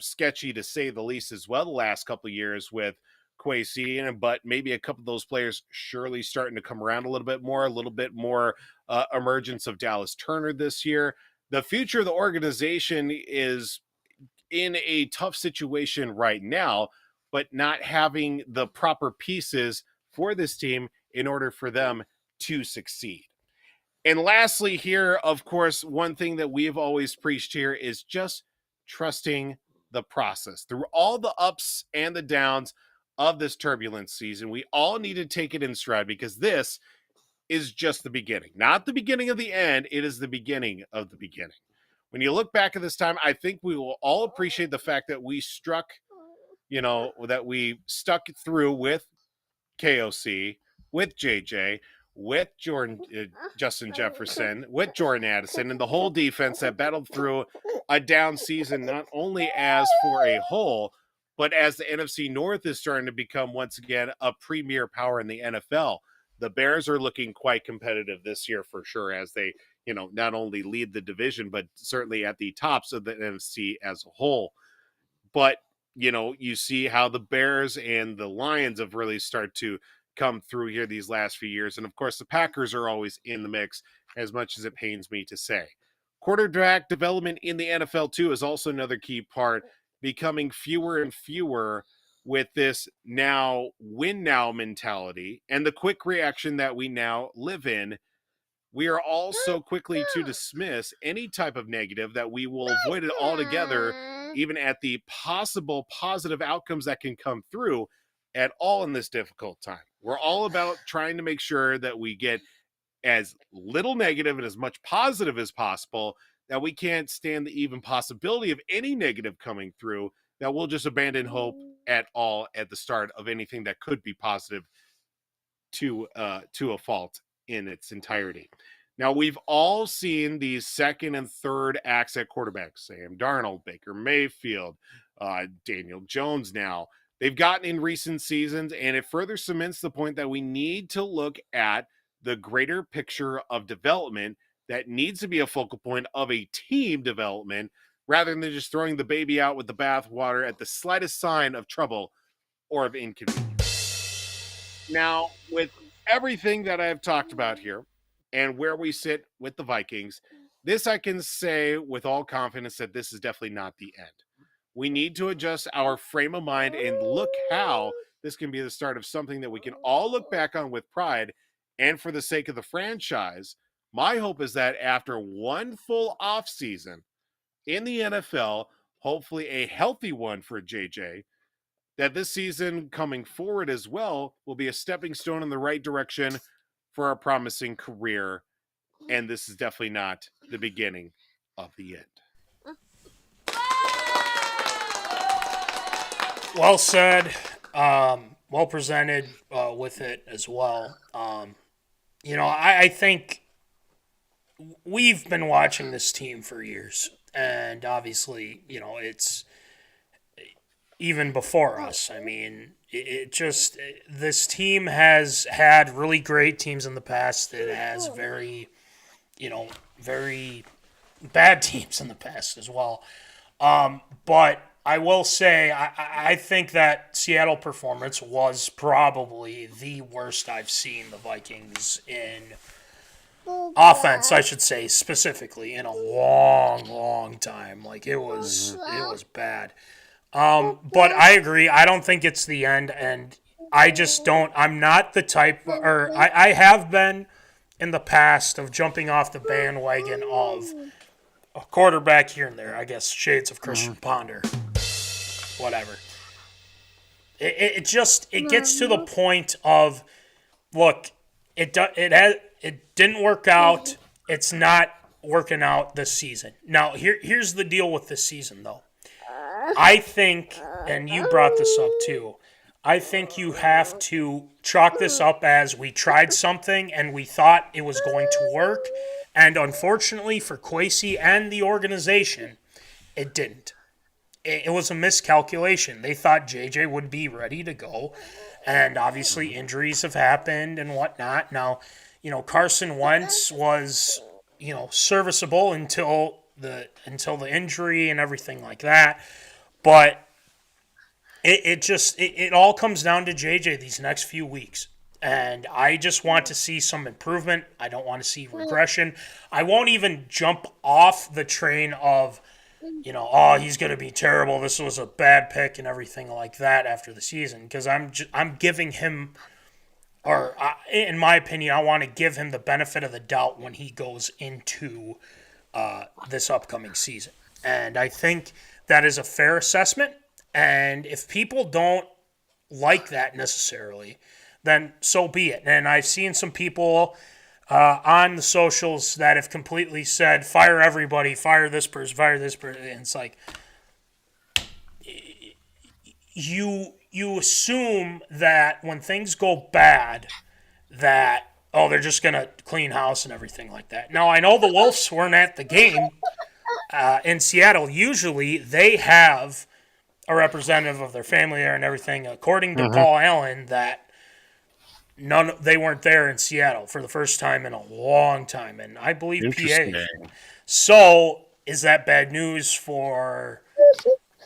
sketchy to say the least as well the last couple of years with Kwesi, but maybe a couple of those players surely starting to come around a little bit more emergence of Dallas Turner this year. The future of the organization is in a tough situation right now, but not having the proper pieces for this team in order for them to succeed. And lastly here, of course, one thing that we've always preached here is just trusting the process. Through all the ups and the downs of this turbulent season, we all need to take it in stride because this is just the beginning. Not the beginning of the end, it is the beginning of the beginning. When you look back at this time, I think we will all appreciate the fact that we stuck through with KOC, with JJ, with Justin Jefferson, with Jordan Addison, and the whole defense that battled through a down season, not only as for a whole, but as the NFC North is starting to become once again a premier power in the NFL. The Bears are looking quite competitive this year for sure, as they, not only lead the division, but certainly at the tops of the NFC as a whole. But, you see how the Bears and the Lions have really started to come through here these last few years. And of course, the Packers are always in the mix, as much as it pains me to say. Quarterback development in the NFL too is also another key part, becoming fewer and fewer with this now win now mentality and the quick reaction that we now live in. We are all so quickly to dismiss any type of negative that we will avoid it altogether, even at the possible positive outcomes that can come through at all in this difficult time. We're all about trying to make sure that we get as little negative and as much positive as possible, that we can't stand the even possibility of any negative coming through, that we'll just abandon hope at all at the start of anything that could be positive to a fault in its entirety. Now, we've all seen these second and third acts at quarterback, Sam Darnold, Baker Mayfield, Daniel Jones now. They've gotten in recent seasons, and it further cements the point that we need to look at the greater picture of development that needs to be a focal point of a team development, rather than just throwing the baby out with the bathwater at the slightest sign of trouble or of inconvenience. Now, with everything that I've talked about here and where we sit with the Vikings, this I can say with all confidence that this is definitely not the end. We need to adjust our frame of mind and look how this can be the start of something that we can all look back on with pride. And for the sake of the franchise, my hope is that after one full off season in the NFL, hopefully a healthy one for JJ, that this season coming forward as well will be a stepping stone in the right direction for a promising career. And this is definitely not the beginning of the end. Well said, well presented with it as well. I think we've been watching this team for years, and obviously, it's even before us. I mean, this team has had really great teams in the past. It has very bad teams in the past as well. But I will say, I think that Seattle performance was probably the worst I've seen the Vikings in offense, I should say, specifically, in a long, long time. Like, it was bad. But I agree. I don't think it's the end, and I'm not the type, or I have been in the past of jumping off the bandwagon of a quarterback here and there. I guess shades of Christian Ponder. Whatever. It gets to the point of, look, it didn't work out. It's not working out this season. Now, here's the deal with this season, though. I think, and you brought this up too, I think you have to chalk this up as we tried something and we thought it was going to work, and unfortunately for Kwesi and the organization, it didn't. It was a miscalculation. They thought JJ would be ready to go, and obviously injuries have happened and whatnot. Now, Carson Wentz was, serviceable until the injury and everything like that. But it all comes down to JJ these next few weeks. And I just want to see some improvement. I don't want to see regression. I won't even jump off the train of, he's going to be terrible. This was a bad pick and everything like that after the season. Because I'm giving him, in my opinion, I want to give him the benefit of the doubt when he goes into this upcoming season. And I think that is a fair assessment. And if people don't like that necessarily, then so be it. And I've seen some people on the socials that have completely said, fire everybody, fire this person, fire this person. And it's like, you assume that when things go bad, that, they're just going to clean house and everything like that. Now, I know the Wolves weren't at the game in Seattle. Usually they have a representative of their family there and everything. According to Paul Allen, that they weren't there in Seattle for the first time in a long time, and I believe PA. So, is that bad news for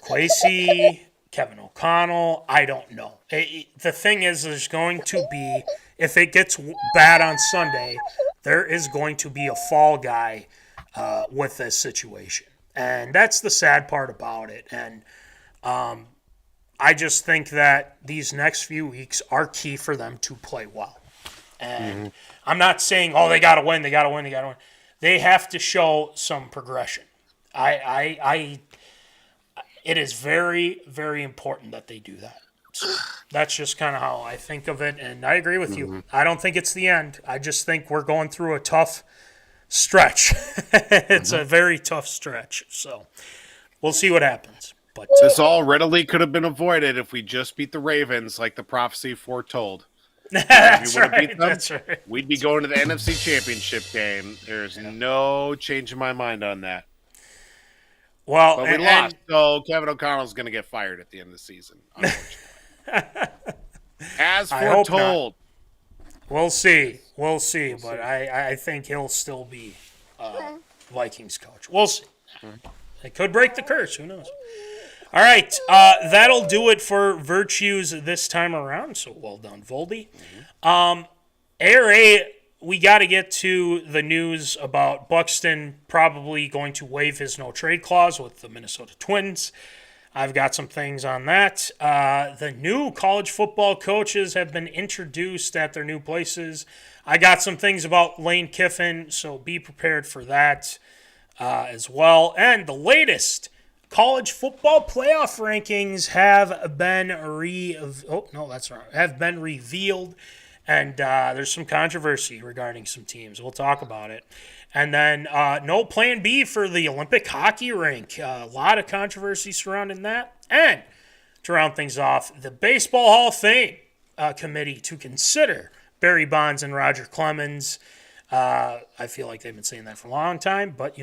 Kwesi, Kevin O'Connell? I don't know. The thing is, there's going to be, if it gets bad on Sunday, there is going to be a fall guy with this situation, and that's the sad part about it. And I just think that these next few weeks are key for them to play well. And I'm not saying, they got to win. They have to show some progression. It is very, very important that they do that. So that's just kind of how I think of it, and I agree with you. I don't think it's the end. I just think we're going through a tough stretch. It's a very tough stretch. So we'll see what happens. But this all readily could have been avoided if we just beat the Ravens like the prophecy foretold. That's right. We'd be going to the NFC Championship game. There's no change in my mind on that. Well, but we lost, so Kevin O'Connell's going to get fired at the end of the season, unfortunately. As foretold. We'll see. But I think he'll still be Vikings coach. We'll see. It could break the curse. Who knows? All right. That'll do it for Virtues this time around. So well done, Voldy. ARA, we got to get to the news about Buxton probably going to waive his no-trade clause with the Minnesota Twins. I've got some things on that. The new college football coaches have been introduced at their new places. I got some things about Lane Kiffin, so be prepared for that as well. And the latest college football playoff rankings have been revealed. And there's some controversy regarding some teams. We'll talk about it. And then no plan B for the Olympic hockey rink. A lot of controversy surrounding that. And to round things off, the Baseball Hall of Fame committee to consider barrybonds and Roger Clemens. I feel like they've been saying that for a long time, but,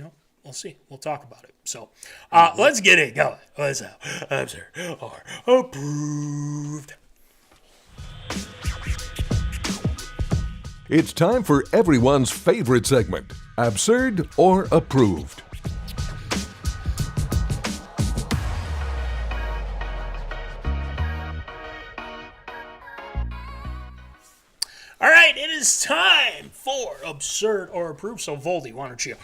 We'll see. We'll talk about it. So let's get it going. What's up? Absurd or approved? It's time for everyone's favorite segment, Absurd or Approved. All right, it is time for Absurd or Approved. So, Voldy, why don't you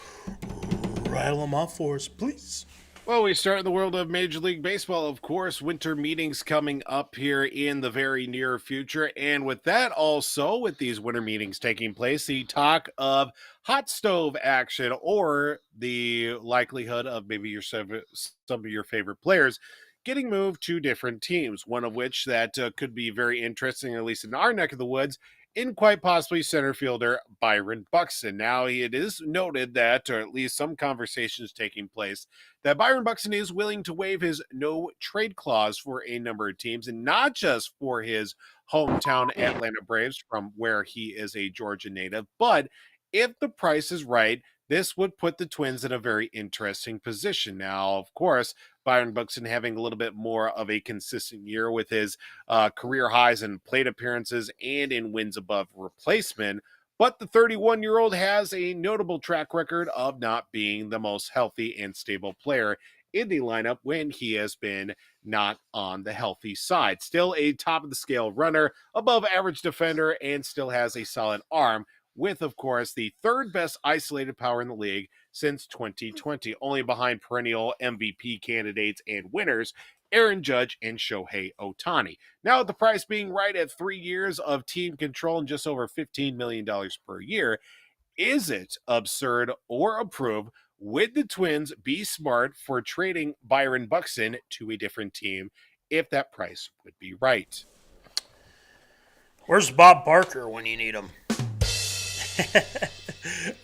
rattle them off for us, please? Well, we start in the world of Major League Baseball, of course. Winter meetings coming up here in the very near future. And with that also, with these winter meetings taking place, the talk of hot stove action or the likelihood of maybe some of your favorite players getting moved to different teams, one of which that could be very interesting, at least in our neck of the woods, in quite possibly center fielder Byron Buxton. Now, it is noted that, or at least some conversations taking place, that Byron Buxton is willing to waive his no-trade clause for a number of teams, and not just for his hometown Atlanta Braves, from where he is a Georgia native, but if the price is right, this would put the Twins in a very interesting position. Now, of course, Byron Buxton having a little bit more of a consistent year with his career highs in plate appearances and in wins above replacement. But the 31-year-old has a notable track record of not being the most healthy and stable player in the lineup when he has been not on the healthy side. Still a top-of-the-scale runner, above-average defender, and still has a solid arm, with, of course, the third best isolated power in the league since 2020, only behind perennial MVP candidates and winners Aaron Judge and Shohei Ohtani. Now, with the price being right at 3 years of team control and just over $15 million per year, is it absurd or approved? Would the Twins be smart for trading Byron Buxton to a different team if that price would be right? Where's Bob Barker when you need him?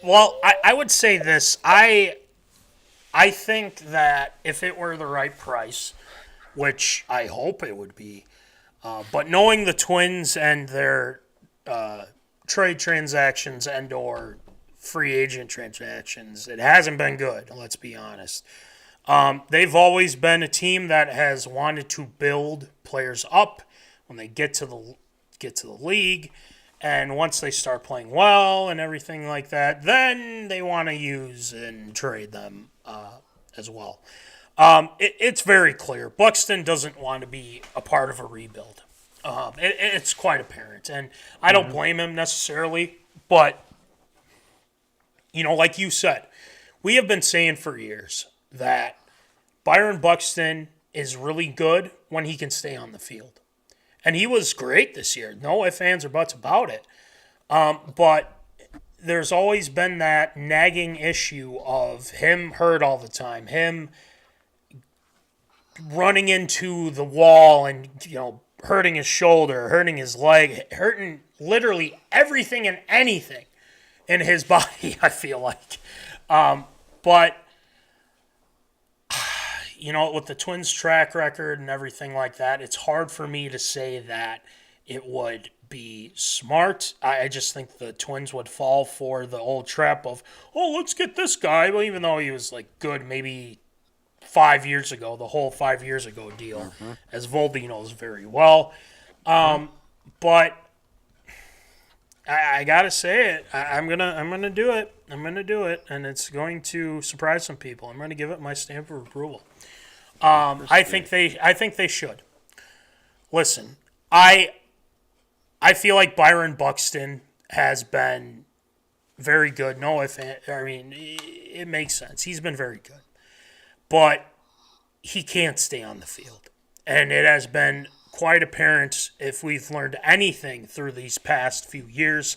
Well, I would say this. I think that if it were the right price, which I hope it would be, but knowing the Twins and their trade transactions and or free agent transactions, it hasn't been good, let's be honest. They've always been a team that has wanted to build players up when they get to the league. And once they start playing well and everything like that, then they want to use and trade them as well. It's very clear. Buxton doesn't want to be a part of a rebuild. It's quite apparent. And I don't blame him necessarily. But, like you said, we have been saying for years that Byron Buxton is really good when he can stay on the field. And he was great this year. No ifs, ands, or buts about it. But there's always been that nagging issue of him hurt all the time, him running into the wall and, hurting his shoulder, hurting his leg, hurting literally everything and anything in his body, I feel like. But with the Twins' track record and everything like that, it's hard for me to say that it would be smart. I just think the Twins would fall for the old trap of, let's get this guy. Well, even though he was good maybe 5 years ago, the whole 5 years ago deal, as Voldy knows very well. But I gotta say it. I'm gonna do it. I'm gonna do it, and it's going to surprise some people. I'm gonna give it my stamp of approval. I think they should. Listen, I feel like Byron Buxton has been very good. It makes sense. He's been very good. But he can't stay on the field. And it has been quite apparent, if we've learned anything through these past few years.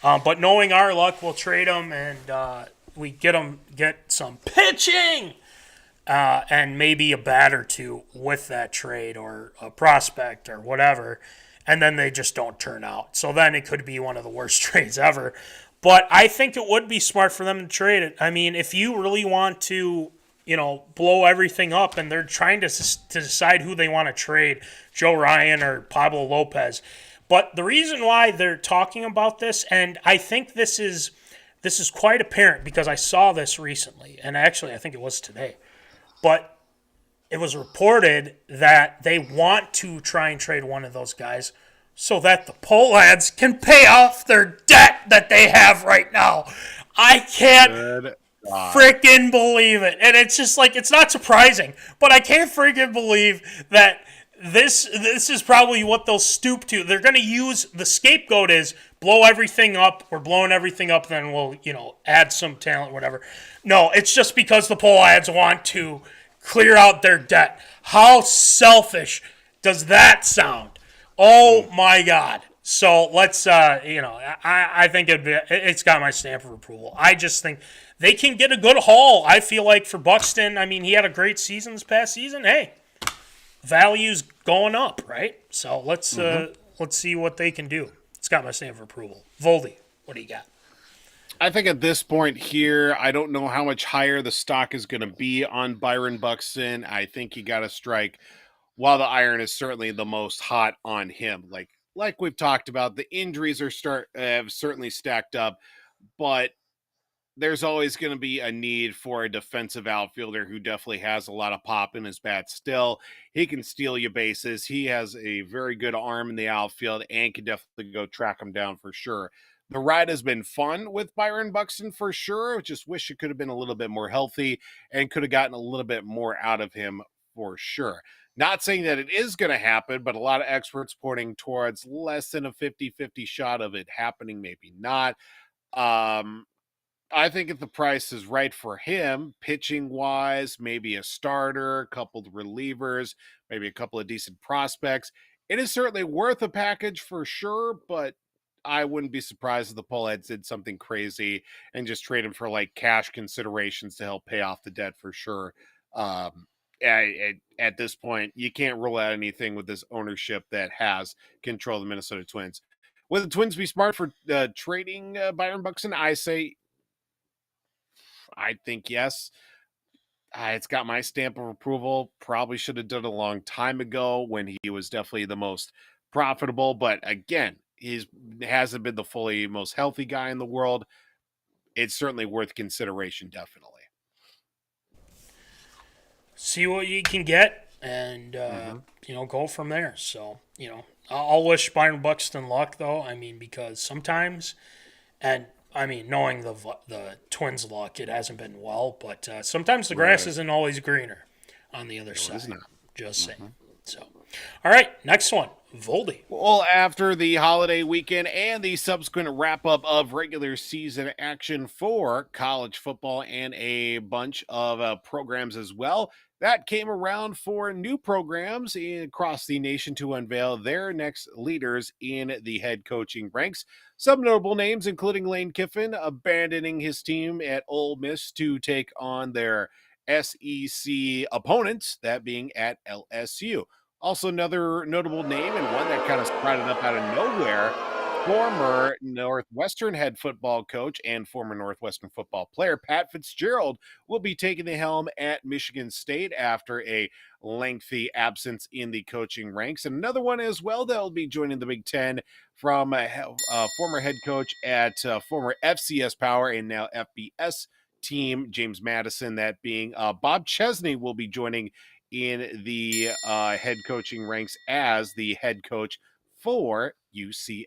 But knowing our luck, we'll trade him and we get some pitching. And maybe a bat or two with that trade or a prospect or whatever, and then they just don't turn out. So then it could be one of the worst trades ever. But I think it would be smart for them to trade it. I mean, if you really want to, blow everything up and they're trying to decide who they want to trade, Joe Ryan or Pablo Lopez. But the reason why they're talking about this, and I think this is this is quite apparent because I saw this recently, and actually I think it was today. But it was reported that they want to try and trade one of those guys so that the Pole lads can pay off their debt that they have right now. I can't freaking believe it. And it's just like, it's not surprising, but I can't freaking believe that this is probably what they'll stoop to. They're going to use, the scapegoat is blow everything up. We're blowing everything up, then we'll, add some talent, whatever. No, it's just because the Pole lads want to clear out their debt. How selfish does that sound? Oh my God. So let's, I think it's got my stamp of approval. I just think they can get a good haul. I feel like for Buxton, I mean, he had a great season this past season. Hey, value's going up, right? So let's see what they can do. It's got my stamp of approval. Voldy, what do you got? I think at this point here, I don't know how much higher the stock is going to be on Byron Buxton. I think you got to strike while the iron is certainly the most hot on him. Like we've talked about, the injuries have certainly stacked up, but there's always going to be a need for a defensive outfielder who definitely has a lot of pop in his bat still. He can steal you bases. He has a very good arm in the outfield and can definitely go track him down for sure. The ride has been fun with Byron Buxton for sure. I just wish it could have been a little bit more healthy and could have gotten a little bit more out of him for sure. Not saying that it is going to happen, but a lot of experts pointing towards less than a 50-50 shot of it happening, maybe not. I think if the price is right for him, pitching-wise, maybe a starter, a couple of relievers, maybe a couple of decent prospects, it is certainly worth a package for sure, but I wouldn't be surprised if the Poleheads did something crazy and just trade him for cash considerations to help pay off the debt for sure. At this point, you can't rule out anything with this ownership that has control of the Minnesota Twins. Would the Twins be smart for trading Byron Buxton? I think yes. It's got my stamp of approval. Probably should have done it a long time ago when he was definitely the most profitable. But again, he hasn't been the fully most healthy guy in the world. It's certainly worth consideration, definitely. See what you can get and, go from there. So, I'll wish Byron Buxton luck, though. I mean, because sometimes, and I mean, knowing the Twins' luck, it hasn't been well, but sometimes the grass isn't always greener on the other side. Just saying. So, all right, next one, Voldy. Well, after the holiday weekend and the subsequent wrap-up of regular season action for college football and a bunch of programs as well, that came around for new programs across the nation to unveil their next leaders in the head coaching ranks. Some notable names, including Lane Kiffin, abandoning his team at Ole Miss to take on their SEC opponents, that being at LSU. Also, another notable name, and one that kind of sprouted up out of nowhere, former Northwestern head football coach and former Northwestern football player Pat Fitzgerald will be taking the helm at Michigan State after a lengthy absence in the coaching ranks. And another one as well that will be joining the Big Ten from former head coach at former FCS Power and now FBS team, James Madison, that being Bobchesney will be joining in the head coaching ranks as the head coach for UCLA.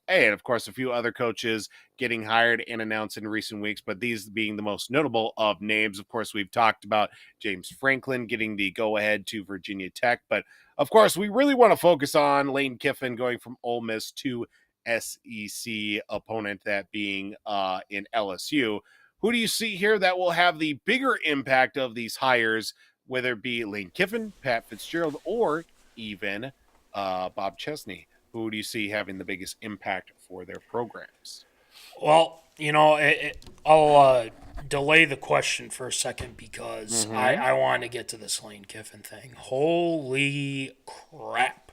And of course, a few other coaches getting hired and announced in recent weeks, but these being the most notable of names. Of course, we've talked about James Franklin getting the go-ahead to Virginia Tech, but of course, we really want to focus on Lane Kiffin going from Ole Miss to SEC opponent, that being in LSU. Who do you see here that will have the bigger impact of these hires, whether it be Lane Kiffin, Pat Fitzgerald, or even Bobchesney? Who do you see having the biggest impact for their programs? Well, I'll delay the question for a second because I want to get to this Lane Kiffin thing. Holy crap.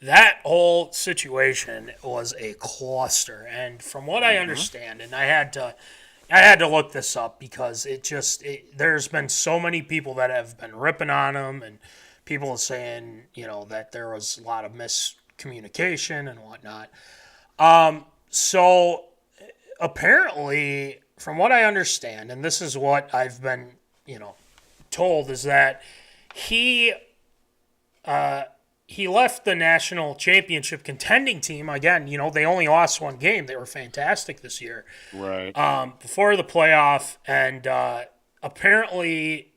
That whole situation was a cluster. And from what I understand, and I had to look this up because there's been so many people that have been ripping on him and people saying, that there was a lot of miscommunication and whatnot. So apparently from what I understand, and this is what I've been, told, is that he left the national championship contending team. Again, they only lost one game. They were fantastic this year. Right. Before the playoff, and apparently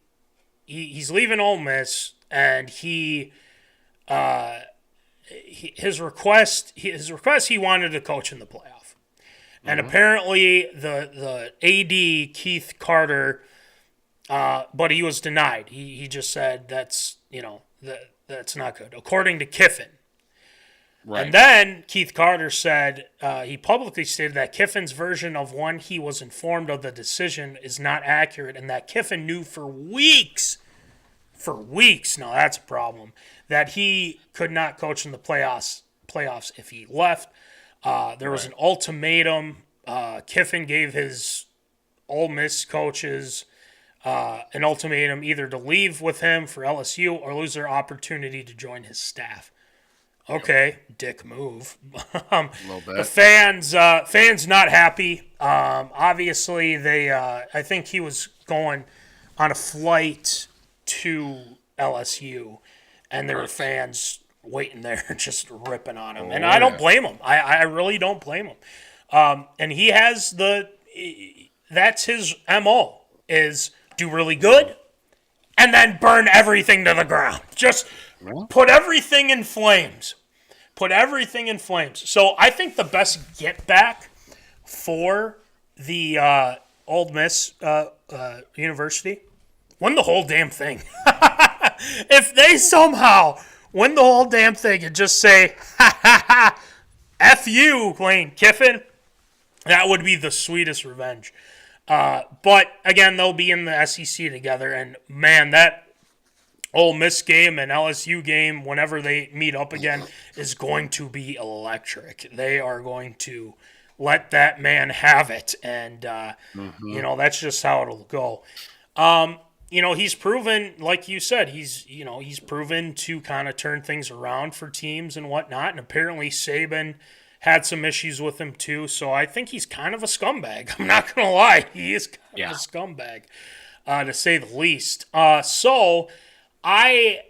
he's leaving Ole Miss, and his request he wanted to coach in the playoff, and apparently the AD Keith Carter, but he was denied. He just said that's that's not good, according to Kiffin. Right. And then Keith Carter said, he publicly stated that Kiffin's version of when he was informed of the decision is not accurate, and that Kiffin knew for weeks, now that's a problem, that he could not coach in the playoffs if he left. There was an ultimatum. Kiffin gave his Ole Miss coaches an ultimatum either to leave with him for LSU or lose their opportunity to join his staff. Okay, dick move. The fans not happy. Obviously, they. I think he was going on a flight to LSU, and there were fans waiting there just ripping on him. And I don't blame him. I really don't blame him. And he has that's his MO, is do really good and then burn everything to the ground. Just put everything in flames. So I think the best get back for the Ole Miss University, win the whole damn thing. If they somehow win the whole damn thing and just say, ha ha ha, F you, Lane Kiffin, that would be the sweetest revenge. But again, they'll be in the SEC together, and man, that Ole Miss game and LSU game, whenever they meet up again, is going to be electric. They are going to let that man have it, and that's just how it'll go. He's proven, like you said, he's proven to kind of turn things around for teams and whatnot, and apparently Saban had some issues with him too, so I think he's kind of a scumbag. I'm not going to lie. He is kind of a scumbag, to say the least. So out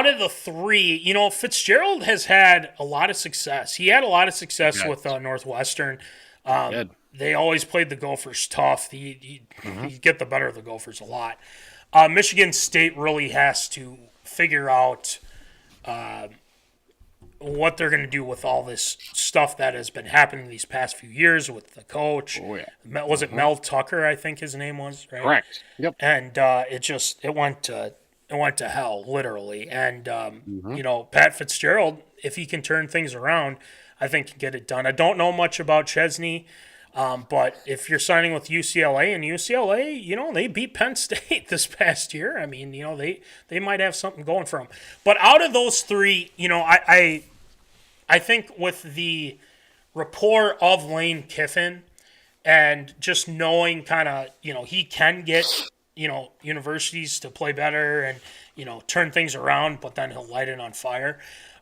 of the three, Fitzgerald has had a lot of success. He had a lot of success with Northwestern. They always played the Gophers tough. You get the better of the Gophers a lot. Michigan State really has to figure out what they're going to do with all this stuff that has been happening these past few years with the coach. Was it Mel Tucker, I think his name was, right? Correct. Yep. And it went to hell, literally. And Pat Fitzgerald, if he can turn things around, I think can get it done. I don't know much about Chesney, but if you're signing with UCLA, and UCLA, they beat Penn State this past year. I mean, they might have something going for them. But out of those three, I think with the rapport of Lane Kiffin and just knowing kind of, he can get, universities to play better and, turn things around, but then he'll light it on fire.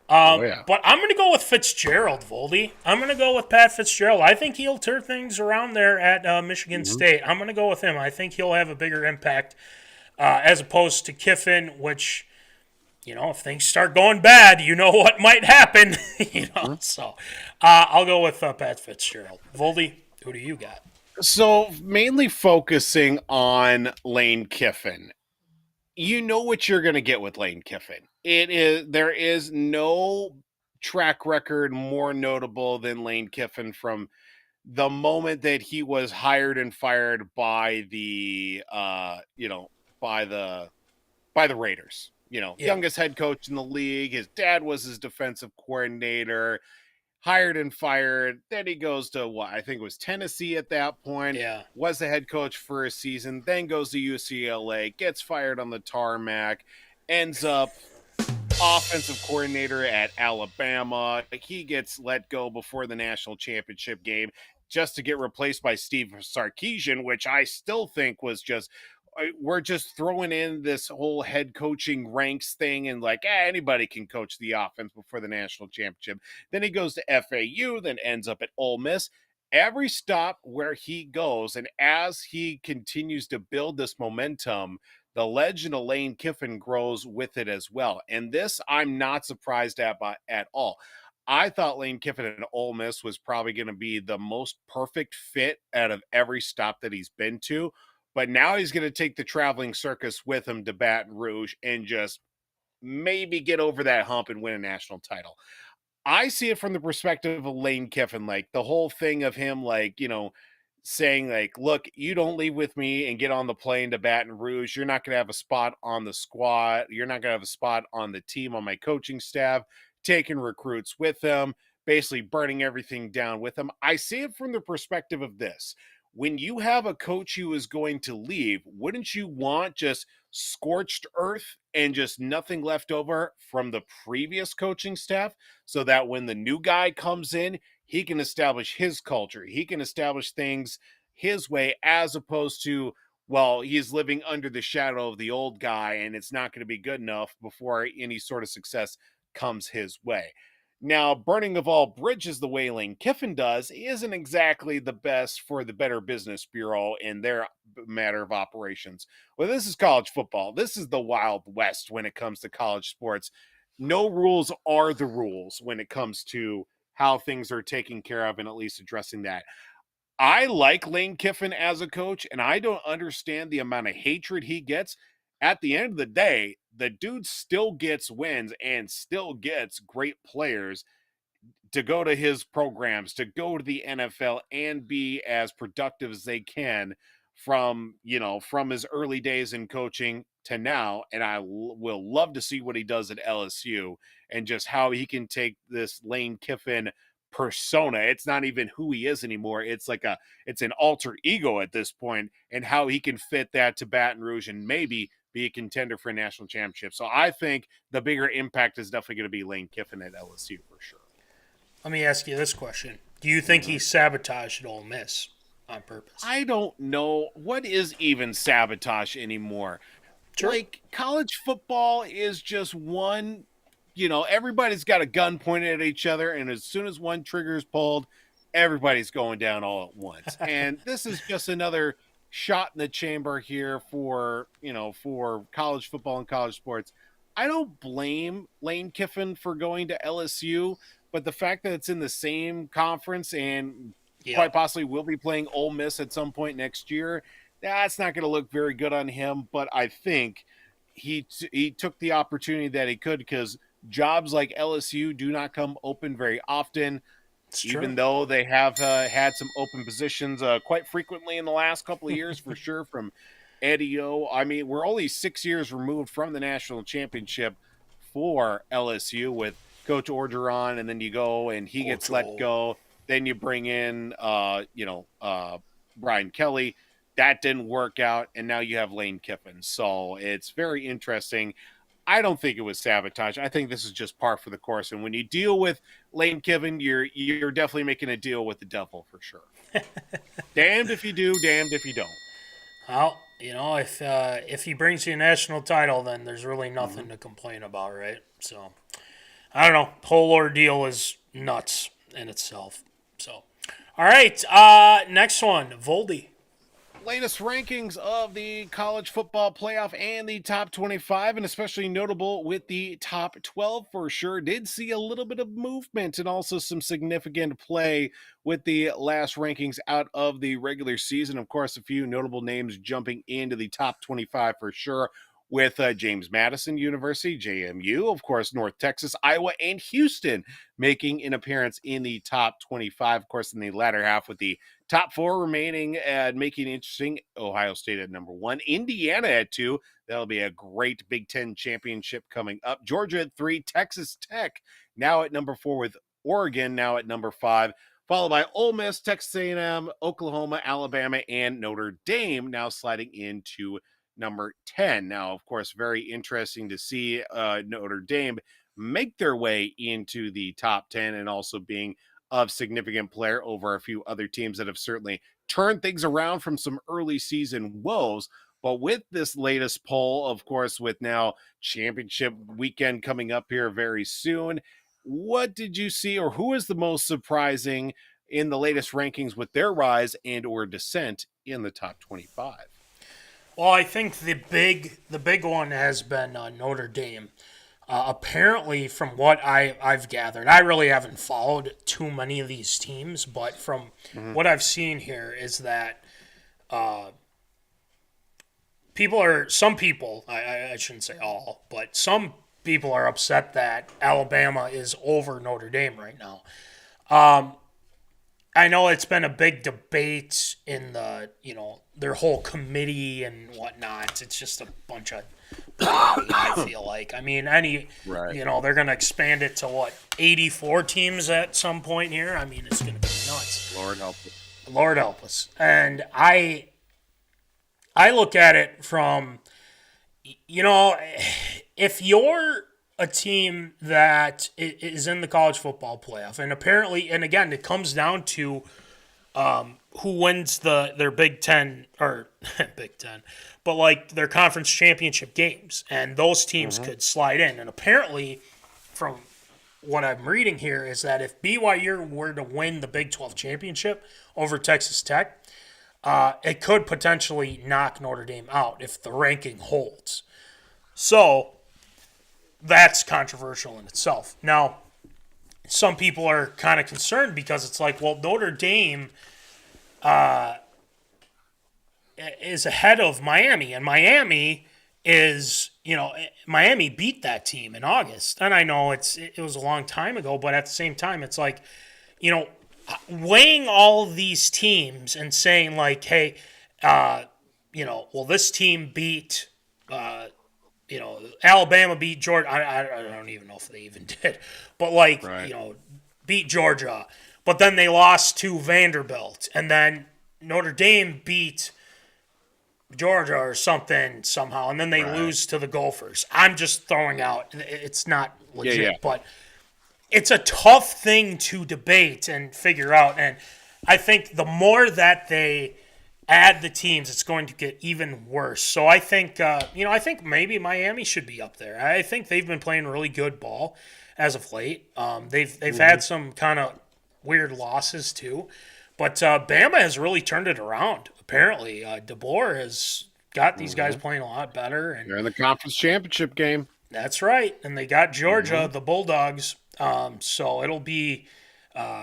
But I'm going to go with Fitzgerald, Voldy. I'm going to go with Pat Fitzgerald. I think he'll turn things around there at Michigan State. I'm going to go with him. I think he'll have a bigger impact as opposed to Kiffin, which, if things start going bad, what might happen. So I'll go with Pat Fitzgerald. Voldy, who do you got? So mainly focusing on Lane Kiffin. You know what you're going to get with Lane Kiffin. There is no track record more notable than Lane Kiffin from the moment that he was hired and fired by the Raiders. Youngest head coach in the league. His dad was his defensive coordinator. Hired and fired. Then he goes to I think it was Tennessee at that point. Was the head coach for a season. Then goes to UCLA. Gets fired on the tarmac. Ends up offensive coordinator at Alabama. He gets let go before the national championship game just to get replaced by Steve Sarkisian, which I still think was just, we're just throwing in this whole head coaching ranks thing and anybody can coach the offense before the national championship. Then he goes to FAU, then ends up at Ole Miss. every stop where he goes, and as he continues to build this momentum, the legend of Lane Kiffin grows with it as well. And this I'm not surprised at all. I thought Lane Kiffin at Ole Miss was probably going to be the most perfect fit out of every stop that he's been to. But now he's going to take the traveling circus with him to Baton Rouge and just maybe get over that hump and win a national title. I see it from the perspective of Lane Kiffin, like the whole thing of him, like, saying like, look, you don't leave with me and get on the plane to Baton Rouge. You're not going to have a spot on the squad. You're not going to have a spot on the team, on my coaching staff, taking recruits with him, basically burning everything down with him. I see it from the perspective of this. When you have a coach who is going to leave, wouldn't you want just scorched earth and just nothing left over from the previous coaching staff so that when the new guy comes in, he can establish his culture. He can establish things his way as opposed to, well, he's living under the shadow of the old guy and it's not going to be good enough before any sort of success comes his way. Now, burning of all bridges the way Lane Kiffin does isn't exactly the best for the Better Business Bureau in their matter of operations. Well, this is college football. This is the Wild West when it comes to college sports. No rules are the rules when it comes to how things are taken care of and at least addressing that. I like Lane Kiffin as a coach, and I don't understand the amount of hatred he gets. At the end of the day, the dude still gets wins and still gets great players to go to his programs, to go to the NFL and be as productive as they can from his early days in coaching to now. And I will love to see what he does at LSU and just how he can take this Lane Kiffin persona. It's not even who he is anymore. It's an alter ego at this point, and how he can fit that to Baton Rouge and maybe be a contender for a national championship. So I think the bigger impact is definitely going to be Lane Kiffin at LSU for sure. Let me ask you this question. Do you think he sabotaged Ole Miss on purpose? I don't know. What is even sabotage anymore? Sure. Like, college football is just one, everybody's got a gun pointed at each other, and as soon as one trigger is pulled, everybody's going down all at once. And this is just another shot in the chamber here for college football and college sports. I don't blame Lane Kiffin for going to LSU, but the fact that it's in the same conference and quite possibly will be playing Ole Miss at some point next year, that's not going to look very good on him. But I think he took the opportunity that he could, because jobs like LSU do not come open very often. Even though they have had some open positions quite frequently in the last couple of years, for sure, from Eddie O. I mean, we're only 6 years removed from the national championship for LSU with Coach Orgeron, and then you go and he gets let go. Then you bring in, Brian Kelly. That didn't work out, and now you have Lane Kiffin. So it's very interesting. I don't think it was sabotage. I think this is just par for the course. And when you deal with Lane Kiffin, you're definitely making a deal with the devil for sure. Damned if you do, damned if you don't. Well, if he brings you a national title, then there's really nothing to complain about, right? So, I don't know. Whole ordeal is nuts in itself. So, all right. Next one, Voldy. Latest rankings of the college football playoff and the top 25, and especially notable with the top 12 for sure, did see a little bit of movement and also some significant play with the last rankings out of the regular season. Of course, a few notable names jumping into the top 25 for sure, with James Madison University, JMU, of course, North Texas, Iowa, and Houston making an appearance in the top 25. Of course, in the latter half with the top four remaining and making it interesting. Ohio State at number 1, Indiana at 2. That'll be a great Big Ten championship coming up. Georgia at 3, Texas Tech now at number 4 with Oregon now at number 5. Followed by Ole Miss, Texas A&M, Oklahoma, Alabama, and Notre Dame now sliding into number 10. Now, of course, very interesting to see Notre Dame make their way into the top 10 and also being of significant player over a few other teams that have certainly turned things around from some early season woes. But with this latest poll, of course, with now championship weekend coming up here very soon, what did you see, or who is the most surprising in the latest rankings with their rise and or descent in the top 25. Well, I think the big one has been Notre Dame. Apparently, from what I've gathered, I really haven't followed too many of these teams, but from what I've seen here is that some people, I shouldn't say all, but some people are upset that Alabama is over Notre Dame right now. I know it's been a big debate in their whole committee and whatnot. It's just a bunch of I feel like. I mean, they're going to expand it to 84 teams at some point here. I mean, it's going to be nuts. Lord help us. Lord help us. And I look at it from, if you're a team that is in the college football playoff, and apparently, and again, it comes down to who wins their Big Ten, or Big Ten, but like their conference championship games, and those teams could slide in. And apparently, from what I'm reading here, is that if BYU were to win the Big 12 championship over Texas Tech, it could potentially knock Notre Dame out if the ranking holds. So that's controversial in itself. Now, some people are kind of concerned because it's like, well, Notre Dame is ahead of Miami, and Miami is, Miami beat that team in August. And I know it was a long time ago, but at the same time, it's like, weighing all these teams and saying like, hey, well, this team beat, Alabama beat Georgia. I don't even know if they even did, but beat Georgia. But then they lost to Vanderbilt, and then Notre Dame beat Georgia or something somehow, and then they lose to the Gophers. I'm just throwing out. It's not legit, but it's a tough thing to debate and figure out. And I think the more that they add the teams, it's going to get even worse. So I think, I think maybe Miami should be up there. I think they've been playing really good ball as of late. They've had some kind of weird losses too, but Bama has really turned it around. Apparently, DeBoer has got these guys playing a lot better, and they're in the conference championship game. That's right, and they got Georgia, the Bulldogs. So it'll be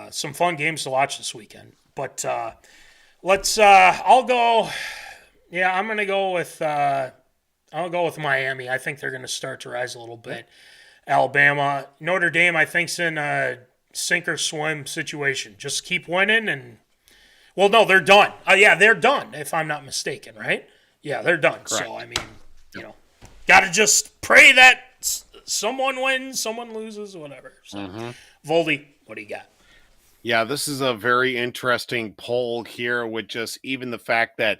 some fun games to watch this weekend. But let's. I'll go. Yeah, I'm gonna go with. I'll go with Miami. I think they're gonna start to rise a little bit. Alabama, Notre Dame, I think's in a sink or swim situation. Just keep winning, and well, no, they're done. Yeah, they're done. If I'm not mistaken, right? Yeah, they're done. Correct. So I mean, got to just pray that someone wins, someone loses, whatever. So, Voldy, what do you got? Yeah, this is a very interesting poll here with just even the fact that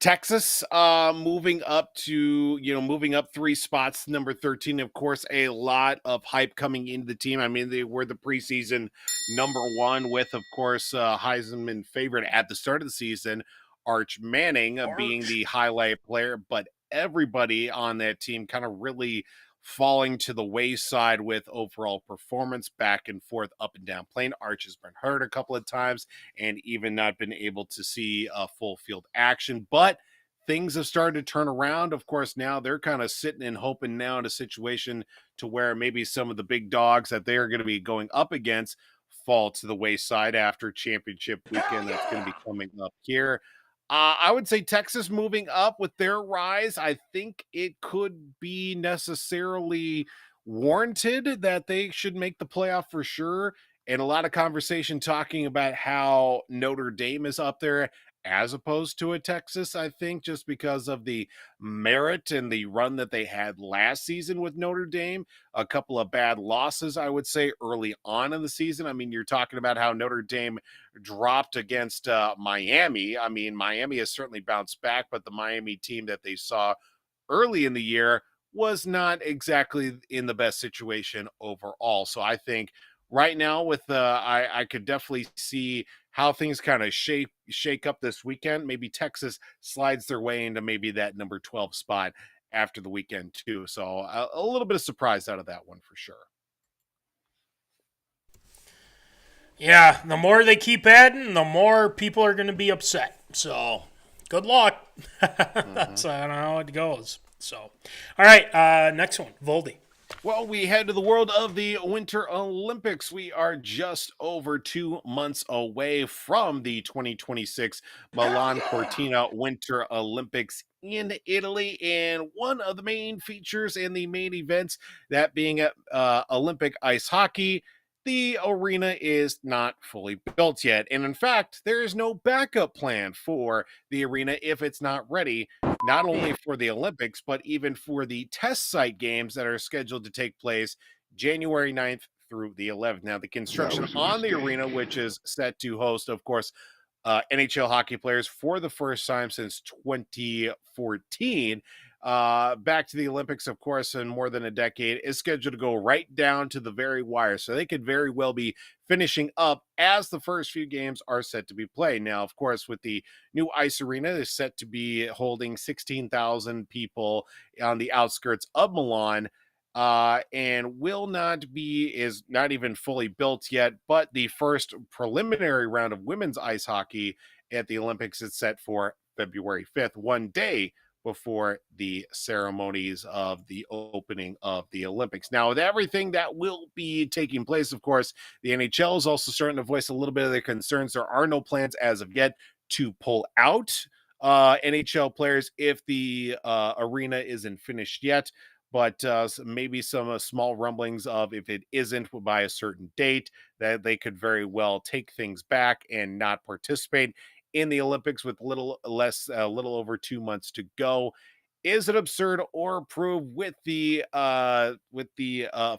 Texas moving up 3 spots, number 13. Of course, a lot of hype coming into the team. I mean, they were the preseason number 1 with, of course, Heisman favorite at the start of the season, Arch Manning being the highlight player. But everybody on that team kind of really falling to the wayside with overall performance, back and forth, up and down playing. Arch has been hurt a couple of times and even not been able to see full field action, but things have started to turn around. Of course, now they're kind of sitting and hoping now in a situation to where maybe some of the big dogs that they're going to be going up against fall to the wayside after championship weekend that's going to be coming up here. I would say Texas moving up with their rise. I think it could be necessarily warranted that they should make the playoff for sure. And a lot of conversation talking about how Notre Dame is up there as opposed to a Texas, I think, just because of the merit and the run that they had last season with Notre Dame. A couple of bad losses, I would say, early on in the season. I mean, you're talking about how Notre Dame dropped against Miami. I mean, Miami has certainly bounced back, but the Miami team that they saw early in the year was not exactly in the best situation overall. So I think right now with I could definitely see how things kind of shake up this weekend. Maybe Texas slides their way into maybe that number 12 spot after the weekend too. So a little bit of surprise out of that one for sure. Yeah, the more they keep adding, the more people are going to be upset. So, good luck. That's I don't know how it goes. So, all right, next one, Voldy. Well, we head to the world of the Winter Olympics. We are just over 2 months away from the 2026 Milan Cortina Winter Olympics in Italy. And one of the main features in the main events, that being Olympic ice hockey, the arena is not fully built yet. And in fact, there is no backup plan for the arena if it's not ready, not only for the Olympics, but even for the test site games that are scheduled to take place January 9th through the 11th. Now, the construction on the arena, which is set to host, of course, NHL hockey players for the first time since 2014, back to the Olympics, of course, in more than a decade, is scheduled to go right down to the very wire. So they could very well be finishing up as the first few games are set to be played. Now, of course, with the new ice arena is set to be holding 16,000 people on the outskirts of Milan, and is not even fully built yet, but the first preliminary round of women's ice hockey at the Olympics is set for February 5th, one day before the ceremonies of the opening of the Olympics. Now, with everything that will be taking place, of course, the NHL is also starting to voice a little bit of their concerns. There are no plans as of yet to pull out NHL players if the arena isn't finished yet, but maybe some small rumblings of, if it isn't by a certain date, that they could very well take things back and not participate in the Olympics with a little over 2 months to go. Is it absurd or approved with the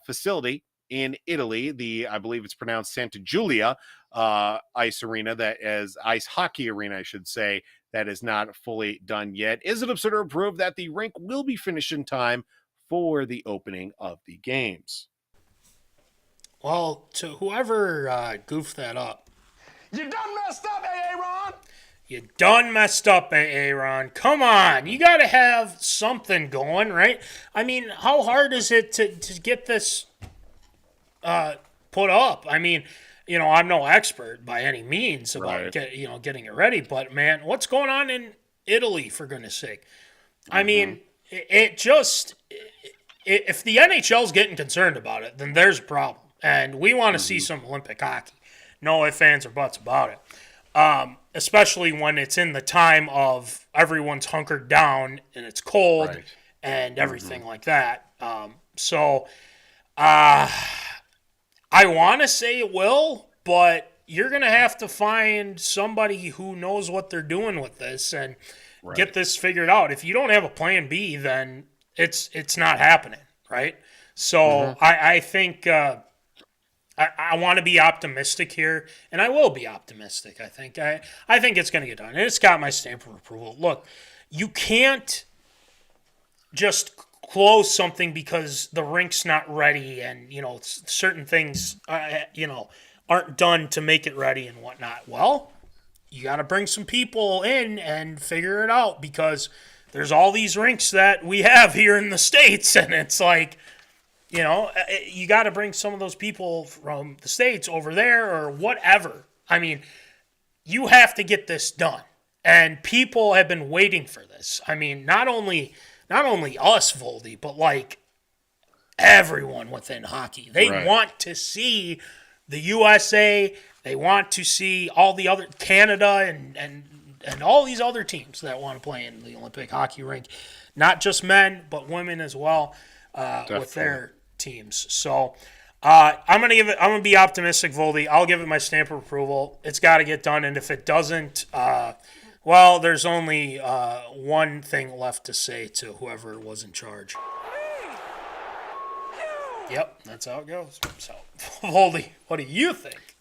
facility in Italy? I believe it's pronounced Santa Giulia ice arena, that is ice hockey arena, I should say, that is not fully done yet. Is it absurd or approved that the rink will be finished in time for the opening of the games? Well, to whoever goofed that up, You done messed up, Aaron. you done messed up, Aaron. Come on. You got to have something going, right? I mean, how hard is it to get this put up? I mean, I'm no expert by any means about getting it ready, but man, what's going on in Italy, for goodness sake? I mean, it just, if the NHL's getting concerned about it, then there's a problem. And we want to see some Olympic hockey. No ifs, ands, or buts about it. Especially when it's in the time of everyone's hunkered down and it's cold and everything like that. So I want to say it will, but you're going to have to find somebody who knows what they're doing with this and get this figured out. If you don't have a plan B, then it's not happening, right? So I think I want to be optimistic here, and I will be optimistic. I think it's going to get done, and it's got my stamp of approval. Look, you can't just close something because the rink's not ready, and certain things aren't done to make it ready and whatnot. Well, you got to bring some people in and figure it out, because there's all these rinks that we have here in the States, and it's like, you got to bring some of those people from the States over there or whatever. I mean, you have to get this done. And people have been waiting for this. I mean, not only us, Voldy, but like everyone within hockey. They want to see the USA. They want to see all the other Canada and all these other teams that want to play in the Olympic hockey rink. Not just men, but women as well, with their teams. So I'm gonna be optimistic, Voldy. I'll give it my stamp of approval. It's got to get done, and if it doesn't, well, there's only one thing left to say to whoever was in charge. Yep, that's how it goes. So, Voldy, what do you think?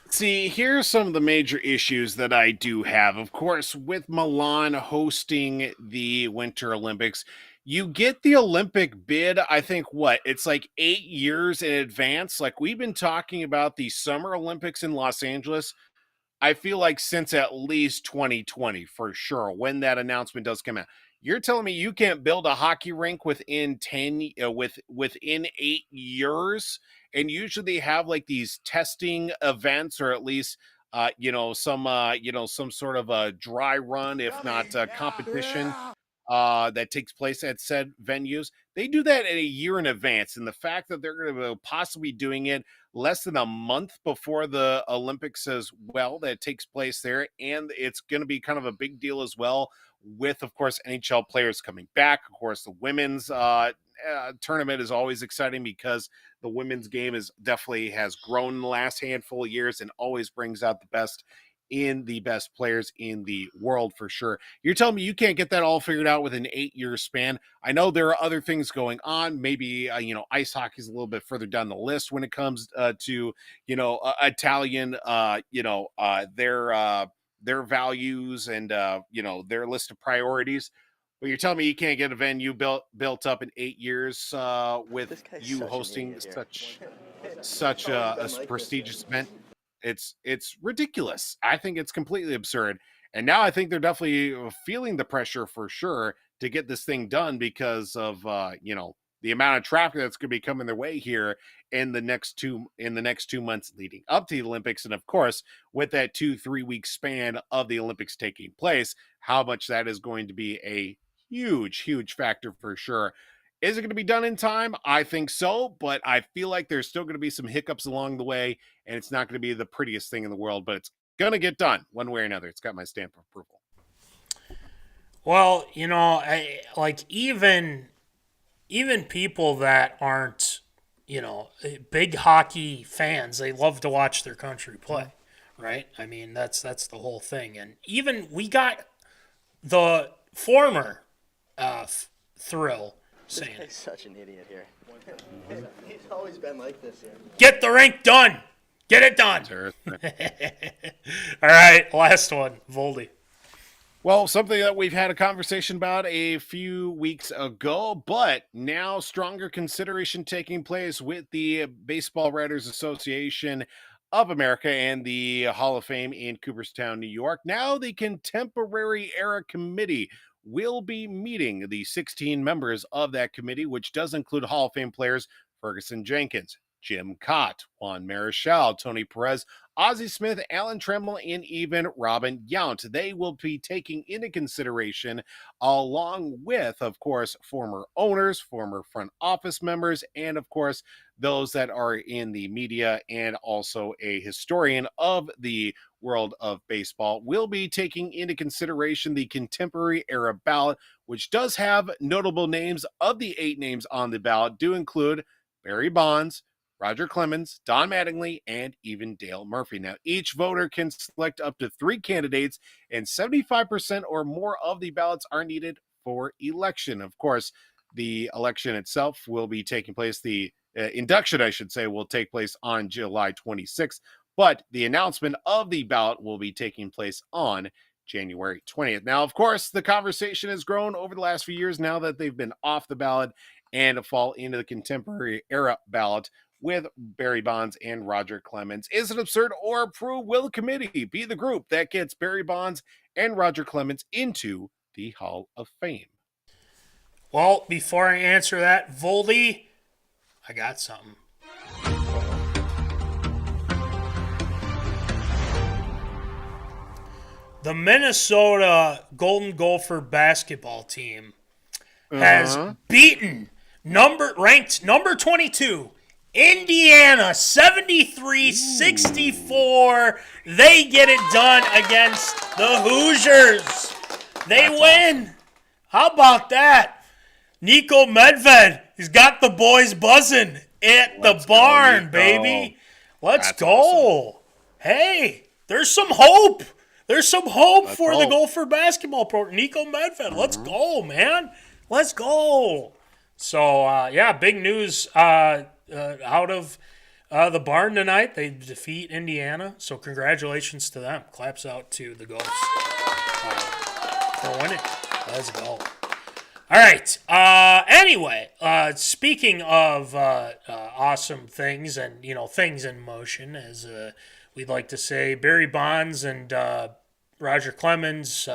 See, here's some of the major issues that I do have. Of course, with Milan hosting the Winter Olympics, you get the Olympic bid, I think, it's like 8 years in advance. Like, we've been talking about the Summer Olympics in Los Angeles, I feel like, since at least 2020, for sure, when that announcement does come out. You're telling me you can't build a hockey rink within 8 years, and usually they have like these testing events, or at least some sort of a dry run, if not competition, that takes place at said venues. They do that in a year in advance, and the fact that they're going to possibly doing it less than a month before the Olympics as well, that takes place there, and it's going to be kind of a big deal as well, with, of course, NHL players coming back. Of course, the women's tournament is always exciting because the women's game definitely has grown in the last handful of years and always brings out the best in the best players in the world, for sure. You're telling me you can't get that all figured out with an 8-year span? I know there are other things going on. Maybe, ice hockey is a little bit further down the list when it comes to, Italian, their values and, their list of priorities. But you're telling me you can't get a venue built up in 8 years with you hosting such a prestigious event? It's ridiculous. I think it's completely absurd. And now I think they're definitely feeling the pressure for sure to get this thing done because of the amount of traffic that's going to be coming their way here in the next 2 months leading up to the Olympics. And of course, with that 2-3 week span of the Olympics taking place, how much that is going to be a huge factor for sure. Is it going to be done in time? I think so, but I feel like there's still going to be some hiccups along the way, and it's not going to be the prettiest thing in the world, but it's going to get done one way or another. It's got my stamp of approval. Well, even people that aren't, big hockey fans, they love to watch their country play, right? I mean, that's the whole thing. And even we got the former Thrill saying, this guy's such an idiot here. He's always been like this here. Get the rink done. Get it done. All right, last one, Voldy. Well, something that we've had a conversation about a few weeks ago, but now stronger consideration taking place with the Baseball Writers Association of America and the Hall of Fame in Cooperstown, New York. Now the Contemporary Era Committee will be meeting. The 16 members of that committee, which does include Hall of Fame players Ferguson Jenkins, Jim Cott, Juan Marichal, Tony Perez, Ozzie Smith, Alan Trammell, and even Robin Yount. They will be taking into consideration, along with, of course, former owners, former front office members, and, of course, those that are in the media and also a historian of the world of baseball, will be taking into consideration the contemporary era ballot, which does have notable names. Of the 8 names on the ballot do include Barry Bonds, Roger Clemens, Don Mattingly, and even Dale Murphy. Now, each voter can select up to 3 candidates, and 75% or more of the ballots are needed for election. Of course, the election itself will be taking place, the induction, I should say, will take place on July 26th, but the announcement of the ballot will be taking place on January 20th. Now, of course, the conversation has grown over the last few years now that they've been off the ballot and fall into the contemporary era ballot with Barry Bonds and Roger Clemens. Is it absurd or approved? Will the committee be the group that gets Barry Bonds and Roger Clemens into the Hall of Fame? Well, before I answer that, Voldy, I got something. The Minnesota Golden Gopher basketball team has beaten ranked number 22 Indiana 73-64. They get it done against the Hoosiers. They win. Awesome. How about that? Niko Medved has got the boys buzzing at the barn, baby. Let's go. Awesome. Hey, there's some hope. There's some hope for the Gopher basketball program. Niko Medved, let's go, man. Let's go. So, big news out of the barn tonight. They defeat Indiana, so congratulations to them. Claps out to the Ghosts for winning. Let's go. All right. Anyway, speaking of awesome things and, things in motion, as we'd like to say, Barry Bonds and Roger Clemens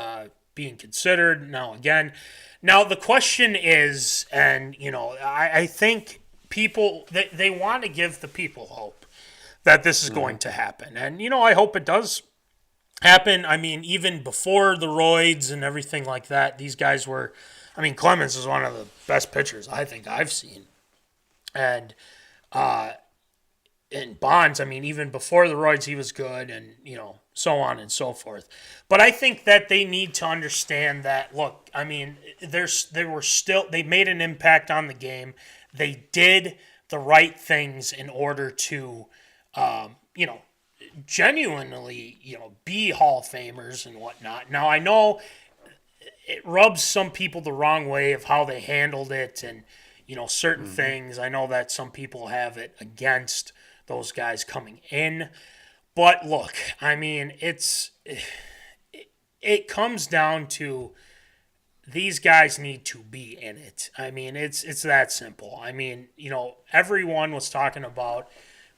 being considered now again. Now, the question is, and, I think people, they want to give the people hope that this is going to happen. And, I hope it does happen. I mean, even before the roids and everything like that, these guys were, Clemens is one of the best pitchers I think I've seen. And Bonds, even before the roids, he was good, and, so on and so forth. But I think that they need to understand that, look, they made an impact on the game. They did the right things in order to, genuinely, be Hall of Famers and whatnot. Now, I know it rubs some people the wrong way of how they handled it and, certain things. I know that some people have it against those guys coming in. But look, it comes down to these guys need to be in it. It's that simple. Everyone was talking about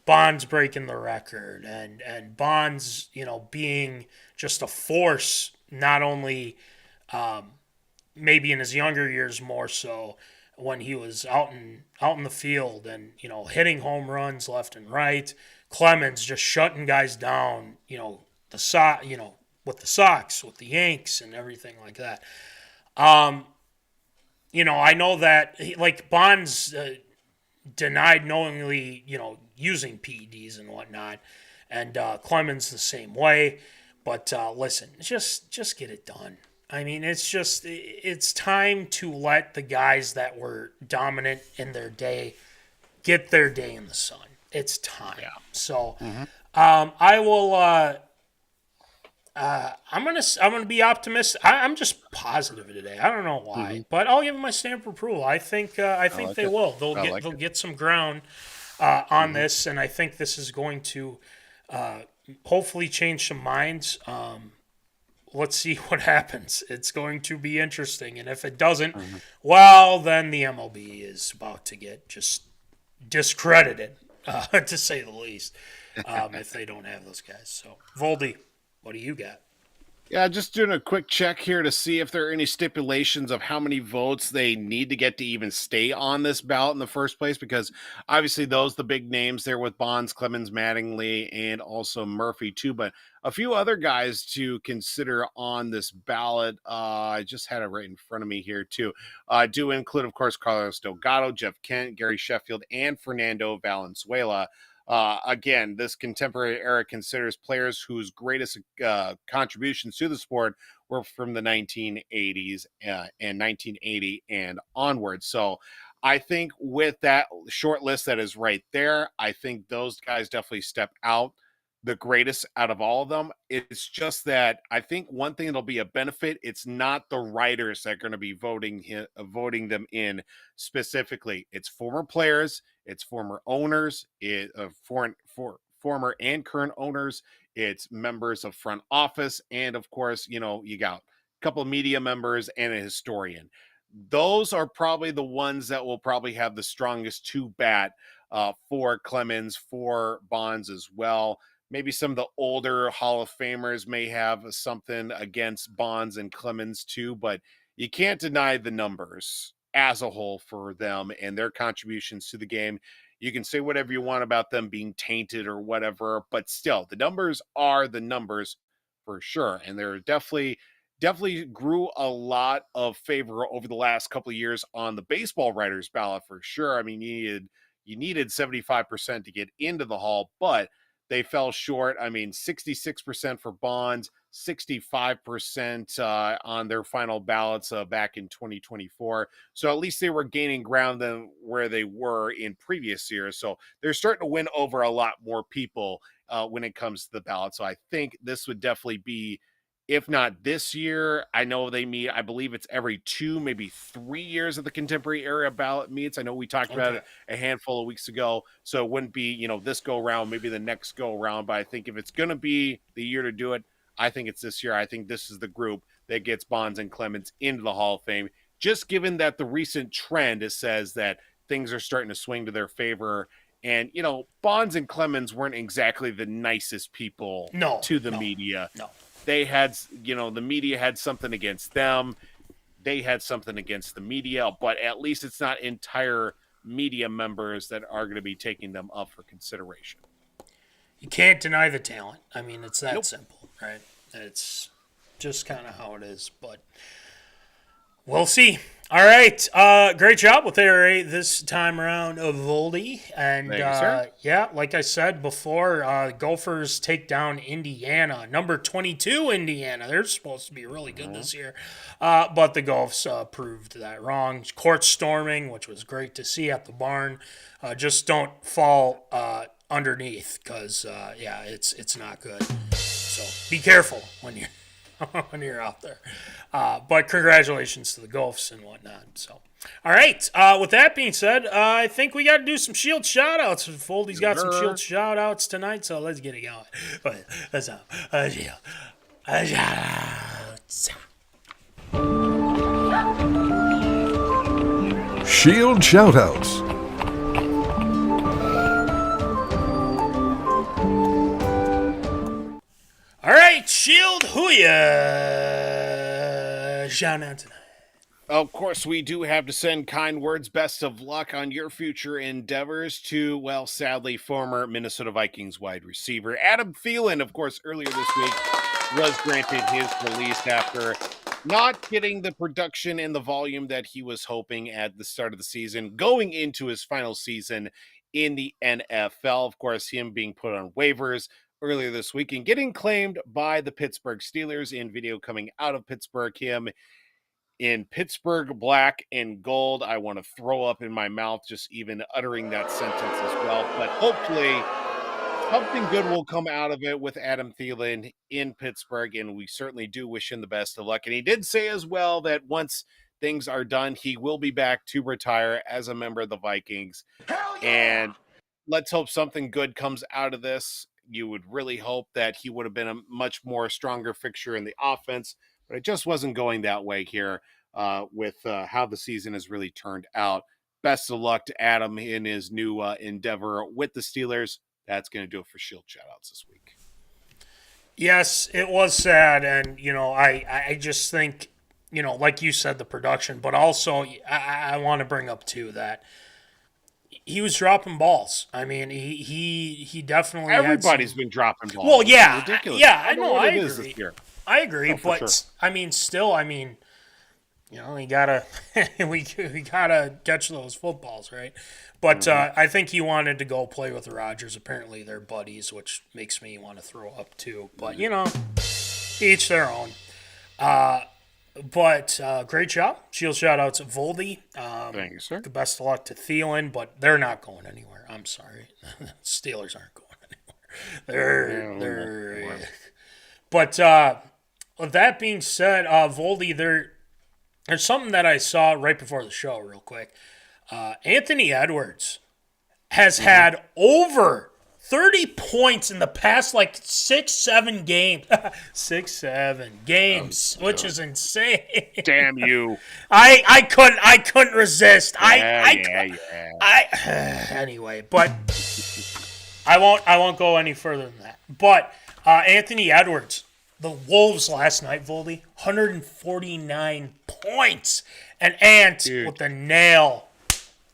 Bonds breaking the record and Bonds, being just a force, not only maybe in his younger years more so when he was out in the field and, hitting home runs left and right. Clemens just shutting guys down, with the Sox, with the Yanks and everything like that. I know that Bonds denied knowingly, using PEDs and whatnot, and Clemens the same way. But listen, just get it done. It's time to let the guys that were dominant in their day get their day in the sun. It's time. Yeah. So, I will. I'm gonna be optimistic. I'm just positive today. I don't know why, but I'll give them my stamp of approval. I think they will. They'll get some ground on this, and I think this is going to hopefully change some minds. Let's see what happens. It's going to be interesting, and if it doesn't, well, then the MLB is about to get just discredited. To say the least, if they don't have those guys. So, Voldy, what do you got? Yeah, just doing a quick check here to see if there are any stipulations of how many votes they need to get to even stay on this ballot in the first place, because obviously the big names there with Bonds, Clemens, Mattingly, and also Murphy too, but a few other guys to consider on this ballot. I just had it right in front of me here too. Do include, of course, Carlos Delgado, Jeff Kent, Gary Sheffield, and Fernando Valenzuela. Again, this contemporary era considers players whose greatest contributions to the sport were from the 1980s and 1980 and onwards. So I think with that short list that is right there, I think those guys definitely step out the greatest out of all of them. It's just that I think one thing that'll be a benefit, it's not the writers that are going to be voting them in specifically. It's former players, it's former owners, former and current owners, it's members of front office, and of course, you got a couple of media members and a historian. Those are probably the ones that will probably have the strongest to bat for Clemens, for Bonds as well. Maybe some of the older Hall of Famers may have something against Bonds and Clemens too, but you can't deny the numbers as a whole for them and their contributions to the game. You can say whatever you want about them being tainted or whatever, but still, the numbers are the numbers for sure. And they're definitely grew a lot of favor over the last couple of years on the baseball writers ballot for sure. You needed 75% to get into the Hall, but they fell short. 66% for Bonds, 65% on their final ballots back in 2024. So at least they were gaining ground than where they were in previous years. So they're starting to win over a lot more people when it comes to the ballot. So I think this would definitely be, if not this year, I know they meet, I believe it's every 2, maybe 3 years that the contemporary era ballot meets. I know we talked about it a handful of weeks ago, so it wouldn't be, this go around, maybe the next go around. But I think if it's going to be the year to do it, I think it's this year. I think this is the group that gets Bonds and Clemens into the Hall of Fame, just given that the recent trend says that things are starting to swing to their favor. And, Bonds and Clemens weren't exactly the nicest people to the media. No. They had, the media had something against them. They had something against the media, but at least it's not entire media members that are going to be taking them up for consideration. You can't deny the talent. I mean, it's that Nope. simple, right? It's just kind of how it is, but we'll see. All right, great job with ARA this time around of Voldy. And Thank you, sir. yeah, like I said before, Gophers take down Indiana, number 22 Indiana. They're supposed to be really good this year, but the Gophs proved that wrong. Court storming, which was great to see at the barn. Just don't fall underneath, because yeah, it's not good. So be careful when you're when you're out there. But congratulations to the Gophs and whatnot. So, all right. With that being said, I think we got to do some Shield shout-outs. Voldy's got some Shield shout-outs tonight, so let's get it going. Let's shout-outs. Shield shoutouts. All right, Shield, who ya shout out tonight? Of course, we do have to send kind words, best of luck on your future endeavors to, well, sadly, former Minnesota Vikings wide receiver Adam Thielen. Of course, earlier this week was granted his release after not getting the production and the volume that he was hoping at the start of the season, going into his final season in the NFL. Of course, him being put on waivers earlier this week and getting claimed by the Pittsburgh Steelers in video coming out of Pittsburgh. Him in Pittsburgh black and gold. I want to throw up in my mouth just even uttering that sentence as well. But hopefully something good will come out of it with Adam Thielen in Pittsburgh, and we certainly do wish him the best of luck. And he did say as well that once things are done, he will be back to retire as a member of the Vikings. And let's hope something good comes out of this. You would really hope that he would have been a much more stronger fixture in the offense, but it just wasn't going that way here with how the season has really turned out. Best of luck to Adam in his new endeavor with the Steelers. That's going to do it for Shield shoutouts this week. Yes, it was sad, and I just think, like you said, the production, but also I want to bring up too that he was dropping balls. I mean, he definitely. Everybody's been dropping balls. Well, yeah, It's ridiculous. yeah, I know. I it is agree. this year. I agree, but sure. I mean, still, we gotta we gotta catch those footballs, right? But I think he wanted to go play with the Rodgers. Apparently, they're buddies, which makes me want to throw up too. But each their own. But great job. Shield shout-outs at Voldy. Thank you, sir. The best of luck to Thielen, but they're not going anywhere. I'm sorry. Steelers aren't going anywhere. But with that being said, Voldy, there's something that I saw right before the show real quick. Anthony Edwards has had over 30 points in the past 6-7 games. 6-7 games, which is insane. Damn you. I couldn't resist. Anyway, but I won't go any further than that. But Anthony Edwards, the Wolves last night, Voldy, 149 points. And Ant with the nail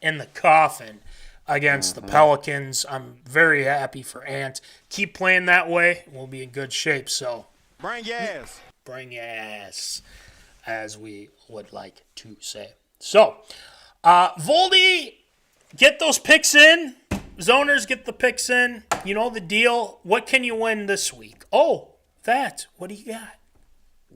in the coffin against the Pelicans. I'm very happy for Ant. Keep playing that way. We'll be in good shape. So Bring your ass. bring your ass, as we would like to say. So, Voldy, get those picks in. Zoners, get the picks in. You know the deal. What can you win this week? Oh, what do you got?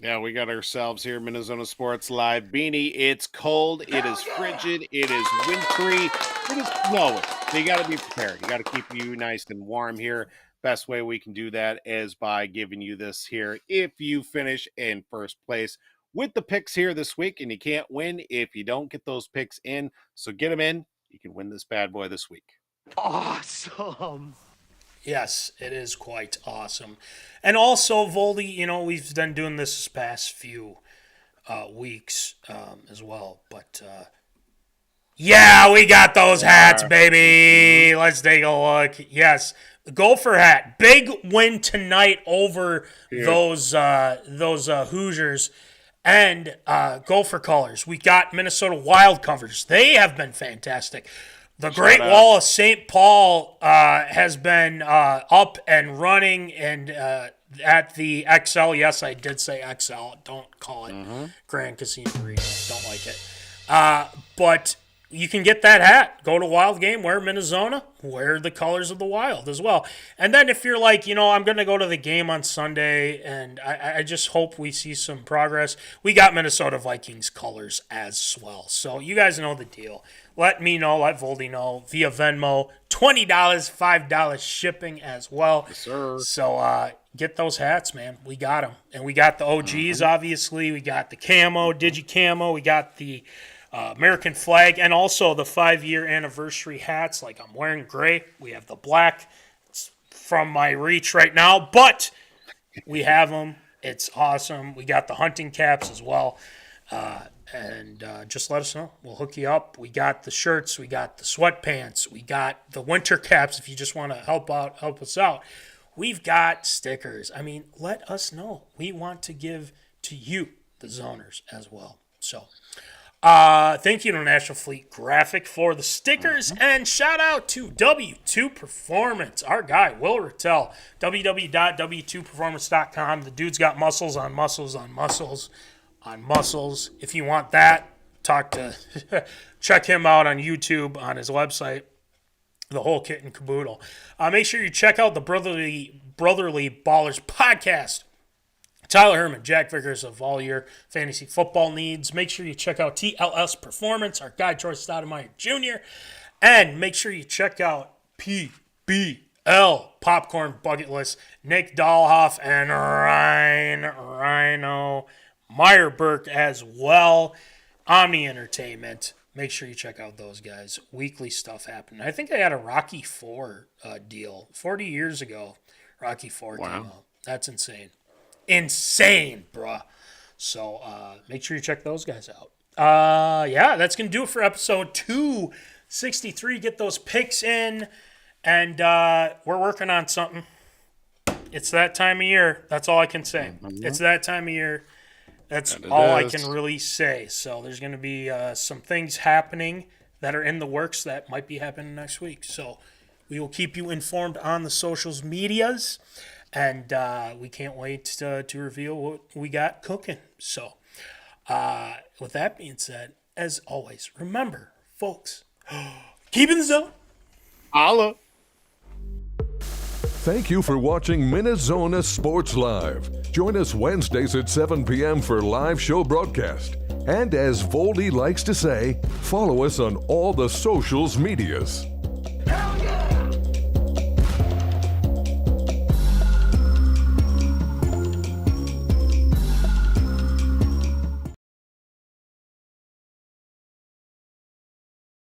Yeah, we got ourselves here, MinneZona Sports Live beanie. It's cold. It is frigid. It is wintry. It is snowing. So you got to be prepared. You got to keep you nice and warm here. Best way we can do that is by giving you this here. If you finish in first place with the picks here this week, and you can't win if you don't get those picks in. So get them in. You can win this bad boy this week. Awesome. Yes, it is quite awesome. And also, Voldy, we've been doing this past few weeks as well. But, yeah, we got those hats, baby. Let's take a look. Yes, the Gopher hat. Big win tonight over those Hoosiers. And Gopher colors. We got Minnesota Wild covers. They have been fantastic. The Great Wall of St. Paul has been up and running and at the XL. Yes, I did say XL. Don't call it Grand Casino Arena. Don't like it. But you can get that hat. Go to Wild Game, wear MinneZona, wear the colors of the Wild as well. And then if you're like, I'm going to go to the game on Sunday, and I just hope we see some progress, we got Minnesota Vikings colors as well. So you guys know the deal. Let me know, let Voldy know via Venmo. $20, $5 shipping as well. Yes, sir. So get those hats, man. We got them. And we got the OGs, obviously. We got the camo, digi-camo. We got the American flag, and also the 5-year anniversary hats. Like I'm wearing gray. We have the black. It's from my reach right now, but we have them. It's awesome. We got the hunting caps as well. And just let us know. We'll hook you up. We got the shirts. We got the sweatpants. We got the winter caps if you just want to help us out. We've got stickers. I mean, let us know. We want to give to you, the zoners, as well. So thank you to National Fleet Graphic for the stickers, and shout out to W2 Performance, our guy Will Rattel, www.w2performance.com. The dude's got muscles on muscles on muscles on muscles. If you want that, check him out on YouTube on his website, the whole kit and caboodle. Make sure you check out the Brotherly Ballers podcast. Tyler Herman, Jack Vickers of all your fantasy football needs. Make sure you check out TLS Performance, our guy George Stoudemire Jr. And make sure you check out PBL, Popcorn Bucket List, Nick Dahlhoff and Rhino Meyerberg as well. Omni Entertainment. Make sure you check out those guys. Weekly stuff happening. I think I had a Rocky IV deal 40 years ago. Rocky IV came out. That's insane. Insane, bruh. So make sure you check those guys out. That's going to do it for episode 263. Get those picks in, and we're working on something. It's that time of year. That's all I can say. It's that time of year. That's all I can really say. So there's going to be some things happening that are in the works that might be happening next week. So we will keep you informed on the socials medias. And we can't wait to reveal what we got cooking. So, with that being said, as always, remember, folks, keep in the zone. Holla. Thank you for watching MinneZona Sports Live. Join us Wednesdays at 7 p.m. for live show broadcast. And as Voldy likes to say, follow us on all the socials medias.